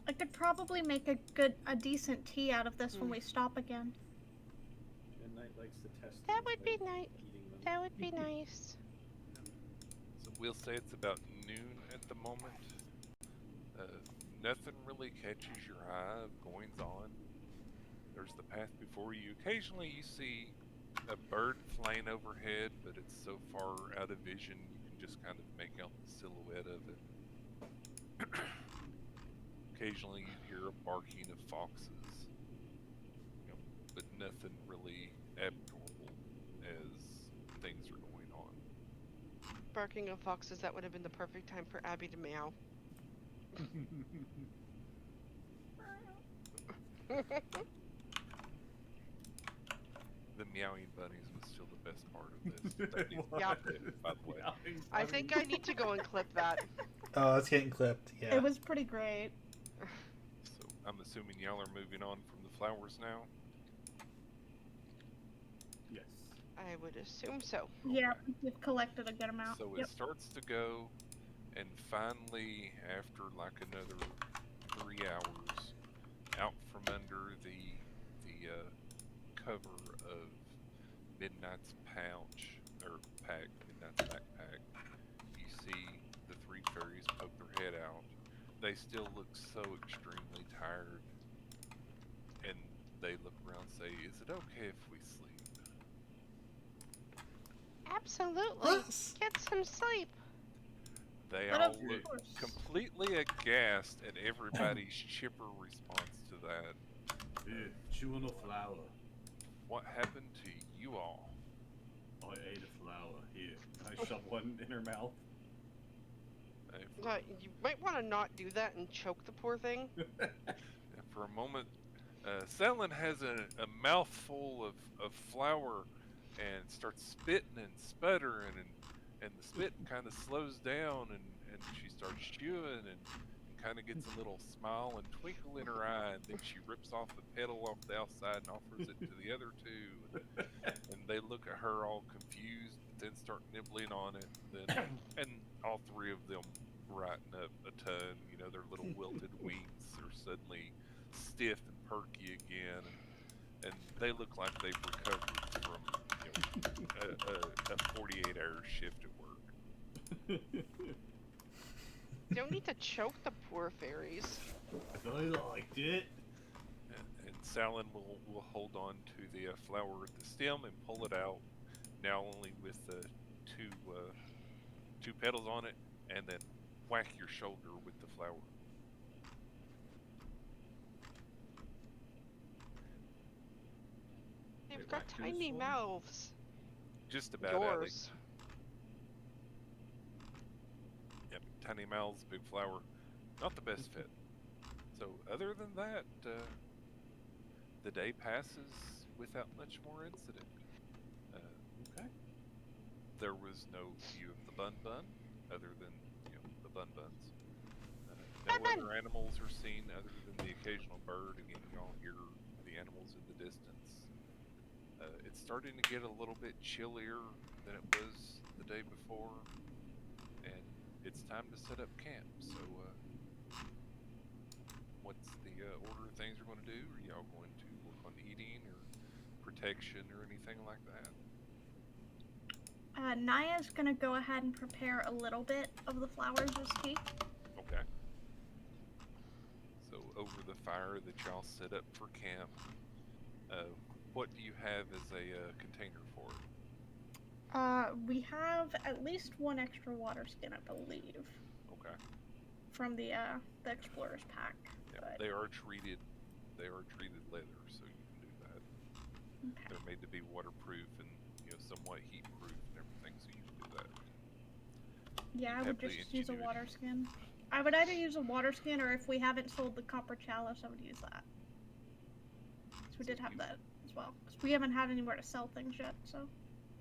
I could probably make a decent tea out of this when we stop again. Midnight likes to test. That things would by be nice. eating them. That would be nice. So we'll say it's about noon at the moment. Nothing really catches your eye of goings on. There's the path before you. Occasionally you see a bird flying overhead, but it's so far out of vision you can just kind of make out the silhouette of it. Occasionally you hear a barking of foxes, but nothing really abnormal as things are going on. Barking of foxes, that would have been the perfect time for Abby to meow. The meowing bunnies was still the best part of this. That needs to be Yeah. clipped, by the way. I think I need to go and clip that. Oh, it's getting clipped. Yeah. It was pretty great. So I'm assuming y'all are moving on from the flowers now. Yes. I I would assume so. Yeah, Okay. we've collected a good amount. So Yep. it starts to go, and finally, after like another 3 hours, out from under the cover of Midnight's pouch or pack, Midnight's backpack, you see the three fairies poke their head out. They still look so extremely tired, and they look around and say, "Is it okay if we sleep?" Absolutely. Yes. Get some sleep. They But all of look course. completely aghast at everybody's chipper response to that. Here, chew on a flower. What happened to you all? I ate a flower. Here. I shove one in her mouth. You might want to not do that and choke the poor thing. For a moment, Selin has a mouthful of flour and starts spitting and sputtering, and the spitting kind of slows down, and she starts chewing and kind of gets a little smile and twinkle in her eye, and then she rips off the petal off the outside and offers it to the other two, and they look at her all confused, but then start nibbling on it, and all three of them brighten up a ton. You know, their little wilted wings are suddenly stiff and perky again, and they look like they've recovered from a 48-hour shift at work. You don't need to choke the poor fairies. I liked it. And Salin will hold on to the flower at the stem and pull it out, now only with two petals on it, and then whack your shoulder with the flower. They've Wait, got whack to the tiny shoulder? mouths. Just about, Allie. Yours. Yep, tiny mouths, big flower. Not the best fit. So other than that, the day passes without much more incident. Okay. There was no view of the bun bun, other than the bun buns. No Bun bun. other animals are seen other than the occasional bird. Again, y'all hear the animals in the distance. It's starting to get a little bit chillier than it was the day before, and it's time to set up camp. So, what's the order of things we're going to do? Are y'all going to work on eating or protection or anything like that? Naya's gonna go ahead and prepare a little bit of the flowers as tea. Okay. So over the fire that y'all set up for camp, what do you have as a container for it? We have at least one extra water skin, I believe, Okay. from the explorer's pack. Yeah, But they are treated. They are treated leather, so you can do that. okay. They're made to be waterproof and somewhat heat proof and everything, so you can do that. Yeah, You I have would the just use a ingenuity. water skin. I would either use a water skin, or if we haven't sold the copper chalice, I would use that. So we So did have you- that as well. 'Cause we haven't had anywhere to sell things yet, so.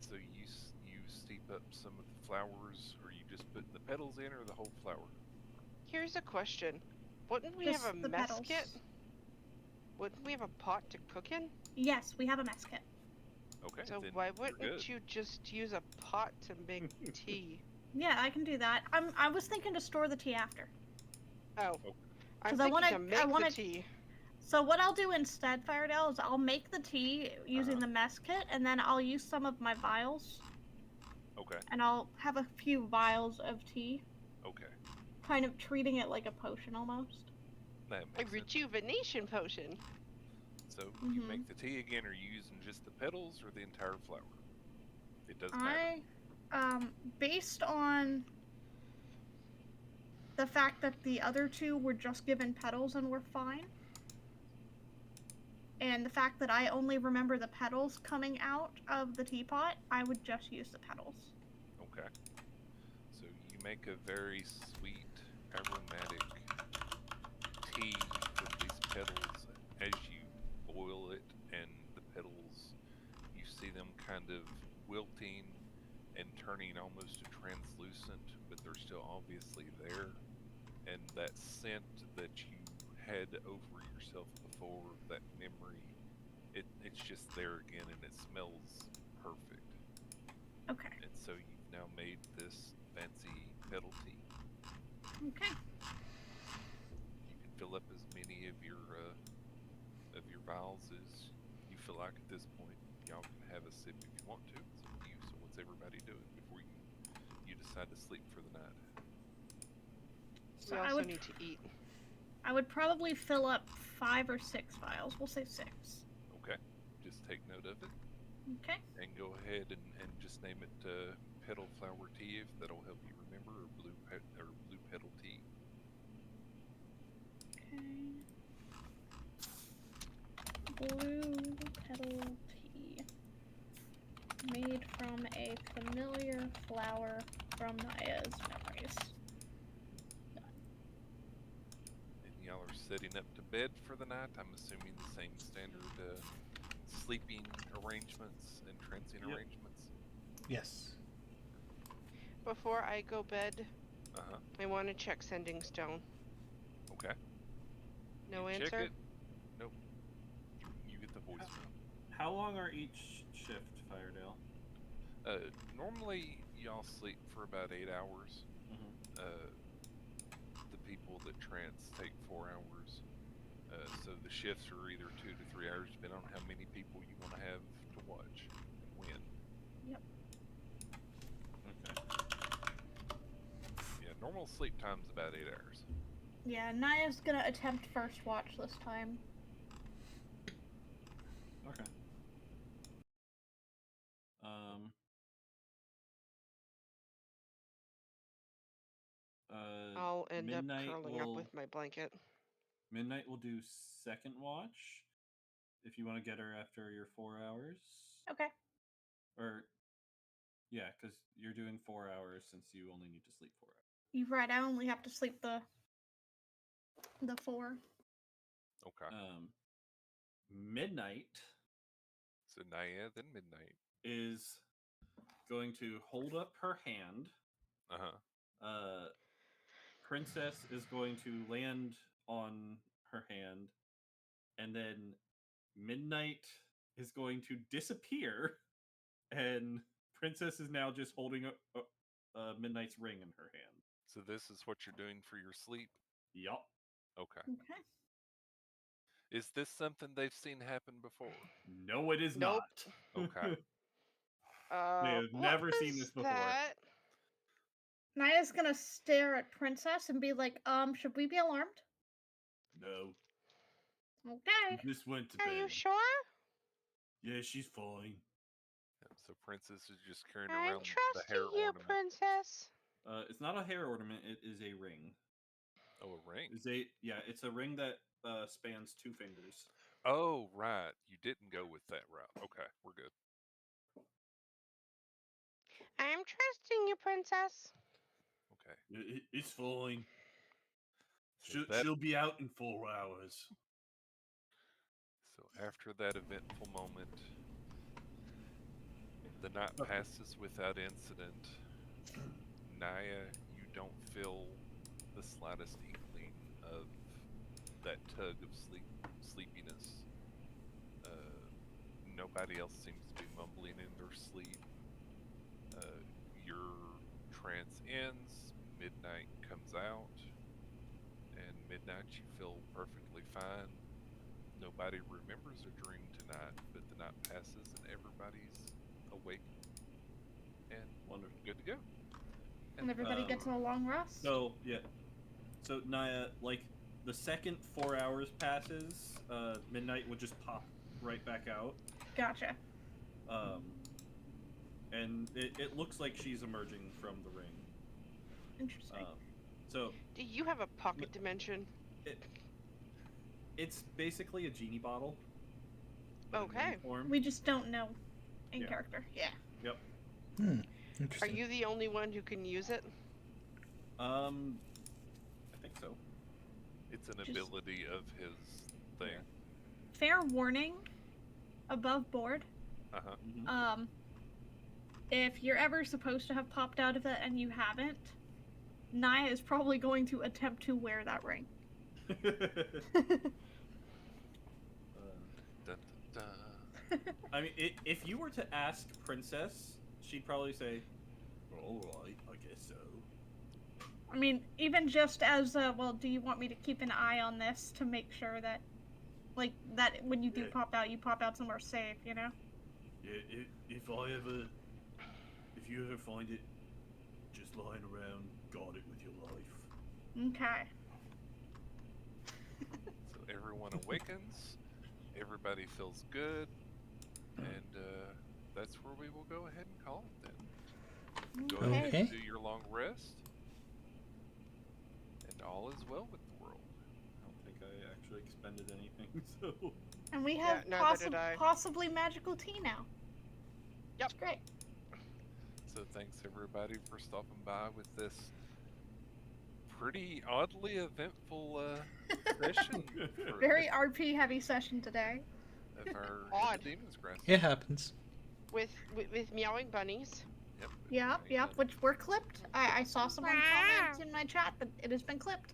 So you steep up some of the flowers, or you just put the petals in, or the whole flower? Here's a question. Wouldn't we Just have a the mess petals. kit? Wouldn't we have a pot to cook in? Yes, we have a mess kit. Okay. So then why you're wouldn't good. you just use a pot to make tea? Yeah, I can do that. I was thinking to store the tea after. Oh. Okay. I'm 'Cause I thinking wanna- to I make wanna- the tea. So what I'll do instead, Firedale, is I'll make the tea using Uh-huh. the mess kit, and then I'll use some of my vials, Okay. and I'll have a few vials of tea, Okay. kind of treating it like a potion almost. That A makes sense. rejuvenation potion. So you Mhm. make the tea again. Are you using just the petals or the entire flower? It doesn't matter. Based on the fact that the other two were just given petals and were fine, and the fact that I only remember the petals coming out of the teapot, I would just use the petals. Okay. So you make a very sweet, aromatic tea from these petals. As you boil it and the petals, you see them kind of wilting and turning almost translucent, but they're still obviously there. And that scent that you had over yourself before, that memory, it's just there again, and it smells perfect. Okay. And so you've now made this fancy pedal tea. Okay. You can fill up as many of your vials as you feel like at this point. Y'all can have a sip if you want to. It's up to you. So what's everybody doing before you decide to sleep for the night? So we I also would need to eat. I would probably fill up 5 or 6 vials. We'll say 6. Okay. Just take note of it Okay. and go ahead and just name it petal flower tea if that'll help you remember, or blue petal tea. Okay. Blue petal tea. Made from a familiar flower from Naya's memories. And y'all are setting up to bed for the night. I'm assuming the same standard sleeping arrangements and trancing Yep. arrangements. Yes. Before I go bed, Uh-huh. I want to check sending stone. Okay. No You answer? check it. Nope. You get the voicemail. How long are each shift, Firedale? Normally y'all sleep for about 8 hours. Mm-hmm. The people that trance take 4 hours. So the shifts are either 2 to 3 hours, depending on how many people you want to have to watch and when. Yep. Okay. Yeah, normal sleep time's about 8 hours. Yeah, Naya's gonna attempt first watch this time. Okay. I'll end up Midnight curling up will with my blanket. Midnight will do second watch. If you want to get her after your 4 hours. Okay. Or yeah, because you're doing 4 hours since you only need to sleep 4 hours. You're right, I only have to sleep the 4. Okay. Midnight So Naya, then midnight. is going to hold up her hand. Uh-huh. Princess is going to land on her hand, and then Midnight is going to disappear, and Princess is now just holding Midnight's ring in her hand. So this is what you're doing for your sleep? Yup. Okay. Okay. Is this something they've seen happen before? No, it is Nope. not. Okay. They have What never seen was this before. that? Naya's gonna stare at Princess and be like, should we be alarmed? No. Okay. She just went to Are bed. you sure? Yeah, she's fine. So Princess is just carrying I'm around the hair trusting you, ornament. princess. It's not a hair ornament, it is a ring. Oh, a ring. It's a ring that spans 2 fingers. Oh, right. You didn't go with that route. Okay, we're good. I'm trusting you, princess. Okay. It's fine. So that She'll be out in 4 hours. So after that eventful moment, the night passes without incident. Naya, you don't feel the slightest inkling of that tug of sleepiness. Nobody else seems to be mumbling in their sleep. Your trance ends, midnight comes out, and midnight you feel perfectly fine. Nobody remembers a dream tonight, but the night passes and everybody's awake and Wonderful. good to go. And everybody gets a long rest. So Naya, like the second 4 hours passes, Midnight would just pop right back out. Gotcha. And it looks like she's emerging from the ring. Interesting. So Do you have a pocket dimension? It's basically a genie bottle. Okay. We just don't know in Yeah. character. Yeah. Yep. Are Interesting. you the only one who can use it? I think so. It's an ability of his thing. Fair warning, above board. Uh-huh. Mm-hmm. If you're ever supposed to have popped out of it and you haven't, Naya is probably going to attempt to wear that ring. Dun, dun, dun. I mean, if you were to ask Princess, she'd probably say, "All right, I guess so." I mean, even just as well, do you want me to keep an eye on this to make sure that, like, that when you do Yeah. pop out, you pop out somewhere safe, you know? Yeah, if you ever find it just lying around, guard it with your life. Okay. So everyone awakens, everybody feels good, and that's where we will go ahead and call it then. Go ahead Okay. and do your long rest, and all is well with the world. I don't think I actually expended anything, so. And we Yeah, have neither did I. possibly magical tea now. Yep. That's great. So thanks everybody for stopping by with this pretty oddly eventful session for Very RP heavy session today. of our Odd. Demon's Grass. It happens. With meowing bunnies. Yep. Yep, which were clipped. I saw someone comment in my chat that it has been clipped.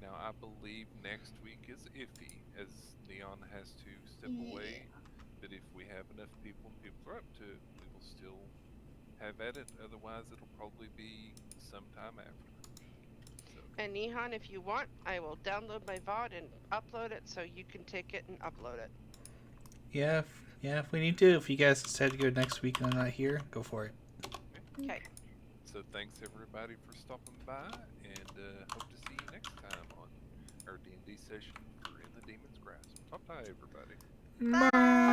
Now I believe next week is iffy, as Neon has to step away. But if we have enough people and people are up to it, we will still have at it. Otherwise, it'll probably be sometime after. So, And Nihan, if you want, I will download my VOD and upload it so you can take it and upload it. Yeah, if we need to. If you guys decide to go next week and I'm not here, go for it. Okay. so thanks everybody for stopping by, and hope to see you next time on our D&D session for In the Demon's Grasp. Bye bye, everybody. Bye.